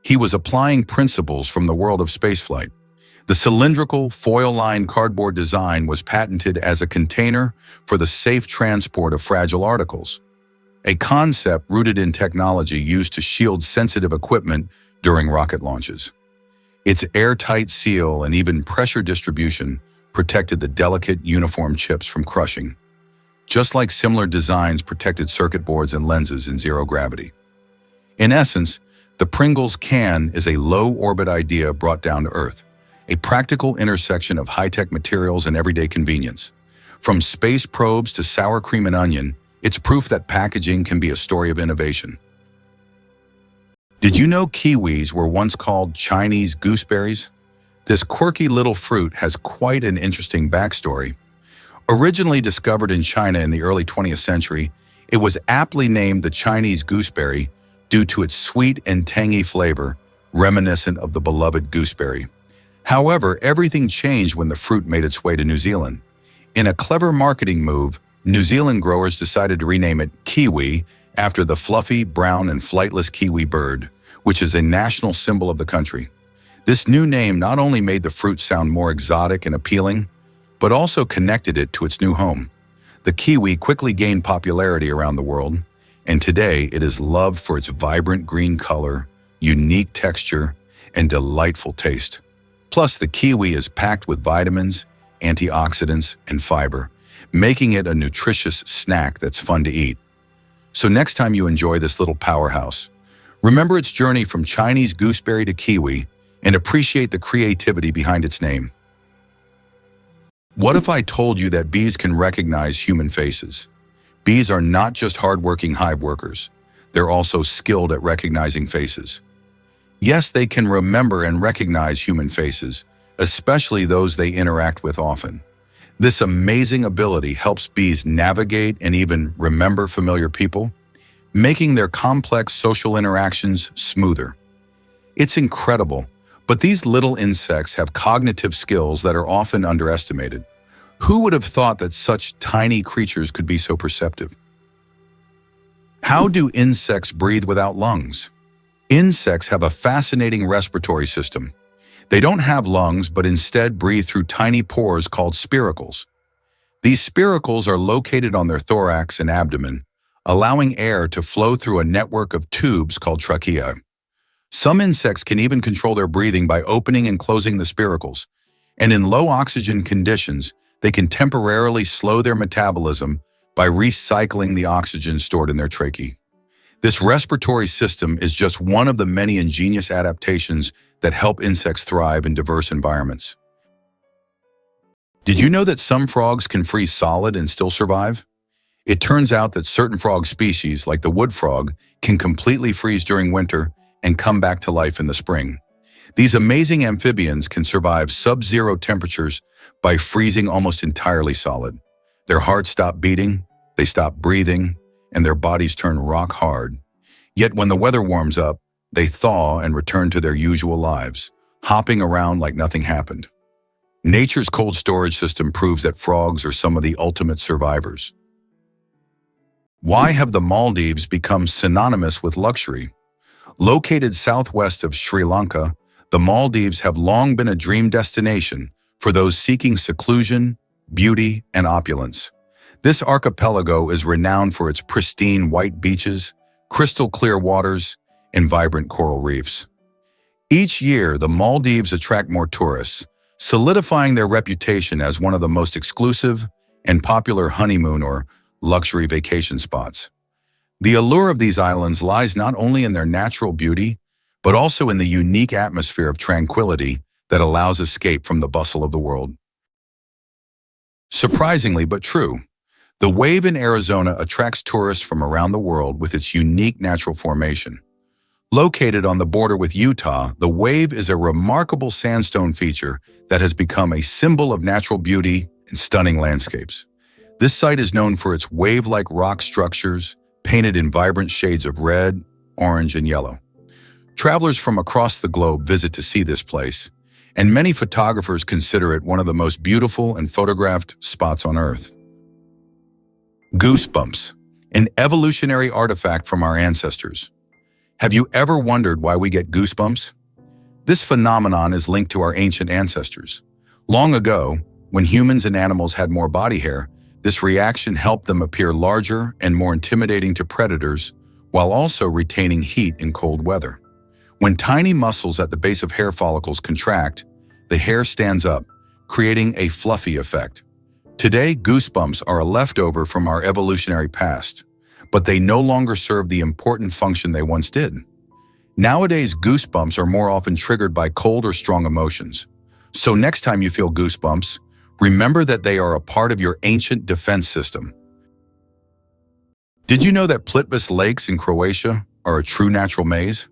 he was applying principles from the world of spaceflight. The cylindrical, foil-lined cardboard design was patented as a container for the safe transport of fragile articles, a concept rooted in technology used to shield sensitive equipment during rocket launches. Its airtight seal and even pressure distribution protected the delicate, uniform chips from crushing, just like similar designs protected circuit boards and lenses in zero gravity. In essence, the Pringles can is a low-orbit idea brought down to Earth, a practical intersection of high-tech materials and everyday convenience. From space probes to sour cream and onion, it's proof that packaging can be a story of innovation. Did you know kiwis were once called Chinese gooseberries? This quirky little fruit has quite an interesting backstory. Originally discovered in China in the early 20th century, it was aptly named the Chinese gooseberry due to its sweet and tangy flavor, reminiscent of the beloved gooseberry. However, everything changed when the fruit made its way to New Zealand. In a clever marketing move, New Zealand growers decided to rename it kiwi after the fluffy, brown, and flightless kiwi bird, which is a national symbol of the country. This new name not only made the fruit sound more exotic and appealing, but also connected it to its new home. The kiwi quickly gained popularity around the world, and today it is loved for its vibrant green color, unique texture, and delightful taste. Plus, the kiwi is packed with vitamins, antioxidants, and fiber, making it a nutritious snack that's fun to eat. So next time you enjoy this little powerhouse, remember its journey from Chinese gooseberry to kiwi and appreciate the creativity behind its name. What if I told you that bees can recognize human faces? Bees are not just hardworking hive workers. They're also skilled at recognizing faces. Yes, they can remember and recognize human faces, especially those they interact with often. This amazing ability helps bees navigate and even remember familiar people, making their complex social interactions smoother. It's incredible, but these little insects have cognitive skills that are often underestimated. Who would have thought that such tiny creatures could be so perceptive? How do insects breathe without lungs? Insects have a fascinating respiratory system. They don't have lungs, but instead breathe through tiny pores called spiracles. These spiracles are located on their thorax and abdomen, allowing air to flow through a network of tubes called tracheae. Some insects can even control their breathing by opening and closing the spiracles, and in low oxygen conditions, they can temporarily slow their metabolism by recycling the oxygen stored in their tracheae. This respiratory system is just one of the many ingenious adaptations that help insects thrive in diverse environments. Did you know that some frogs can freeze solid and still survive? It turns out that certain frog species, like the wood frog, can completely freeze during winter and come back to life in the spring. These amazing amphibians can survive sub-zero temperatures by freezing almost entirely solid. Their hearts stop beating, they stop breathing, and their bodies turn rock hard. Yet when the weather warms up, they thaw and return to their usual lives, hopping around like nothing happened. Nature's cold storage system proves that frogs are some of the ultimate survivors. Why have the Maldives become synonymous with luxury? Located southwest of Sri Lanka, the Maldives have long been a dream destination for those seeking seclusion, beauty, and opulence. This archipelago is renowned for its pristine white beaches, crystal clear waters, and vibrant coral reefs. Each year, the Maldives attract more tourists, solidifying their reputation as one of the most exclusive and popular honeymoon or luxury vacation spots. The allure of these islands lies not only in their natural beauty, but also in the unique atmosphere of tranquility that allows escape from the bustle of the world. Surprisingly but true, the Wave in Arizona attracts tourists from around the world with its unique natural formation. Located on the border with Utah, the Wave is a remarkable sandstone feature that has become a symbol of natural beauty and stunning landscapes. This site is known for its wave-like rock structures, painted in vibrant shades of red, orange, and yellow. Travelers from across the globe visit to see this place, and many photographers consider it one of the most beautiful and photographed spots on Earth. Goosebumps, an evolutionary artifact from our ancestors. Have you ever wondered why we get goosebumps? This phenomenon is linked to our ancient ancestors. Long ago, when humans and animals had more body hair, this reaction helped them appear larger and more intimidating to predators, while also retaining heat in cold weather. When tiny muscles at the base of hair follicles contract, the hair stands up, creating a fluffy effect. Today, goosebumps are a leftover from our evolutionary past, but they no longer serve the important function they once did. Nowadays, goosebumps are more often triggered by cold or strong emotions. So next time you feel goosebumps, remember that they are a part of your ancient defense system. Did you know that Plitvice Lakes in Croatia are a true natural maze?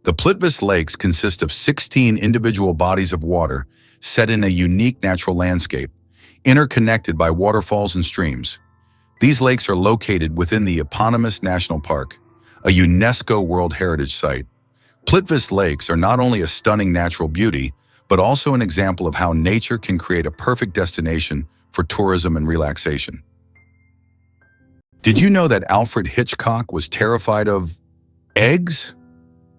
The Plitvice Lakes consist of 16 individual bodies of water set in a unique natural landscape, interconnected by waterfalls and streams. These lakes are located within the eponymous National Park, a UNESCO World Heritage Site. Plitvice Lakes are not only a stunning natural beauty, but also an example of how nature can create a perfect destination for tourism and relaxation. Did you know that Alfred Hitchcock was terrified of eggs?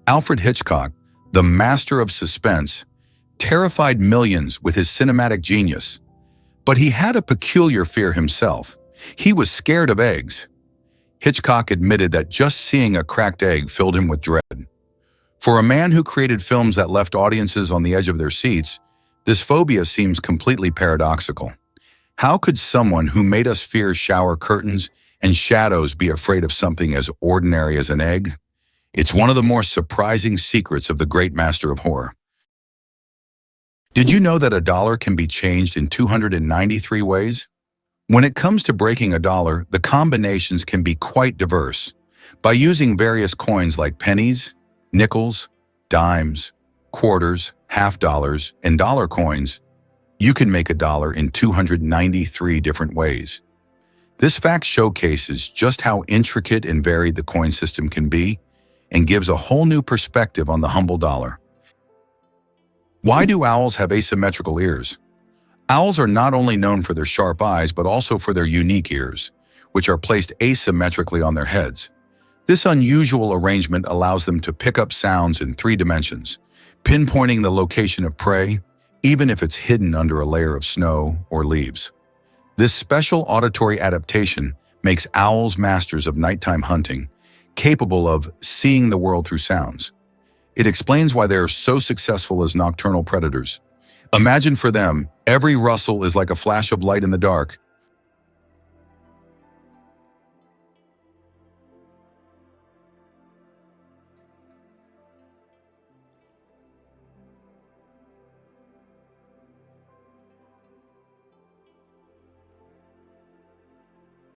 Alfred Hitchcock, the master of suspense, terrified millions with his cinematic genius. But he had a peculiar fear himself. He was scared of eggs. Hitchcock admitted that just seeing a cracked egg filled him with dread. For a man who created films that left audiences on the edge of their seats, this phobia seems completely paradoxical. How could someone who made us fear shower curtains and shadows be afraid of something as ordinary as an egg? It's one of the more surprising secrets of the great master of horror. Did you know that a dollar can be changed in 293 ways? When it comes to breaking a dollar, the combinations can be quite diverse. By using various coins like pennies, nickels, dimes, quarters, half dollars, and dollar coins, you can make a dollar in 293 different ways. This fact showcases just how intricate and varied the coin system can be and gives a whole new perspective on the humble dollar. Why do owls have asymmetrical ears? Owls are not only known for their sharp eyes, but also for their unique ears, which are placed asymmetrically on their heads. This unusual arrangement allows them to pick up sounds in 3 dimensions, pinpointing the location of prey, even if it's hidden under a layer of snow or leaves. This special auditory adaptation makes owls masters of nighttime hunting, capable of seeing the world through sounds. It explains why they are so successful as nocturnal predators. Imagine for them, every rustle is like a flash of light in the dark,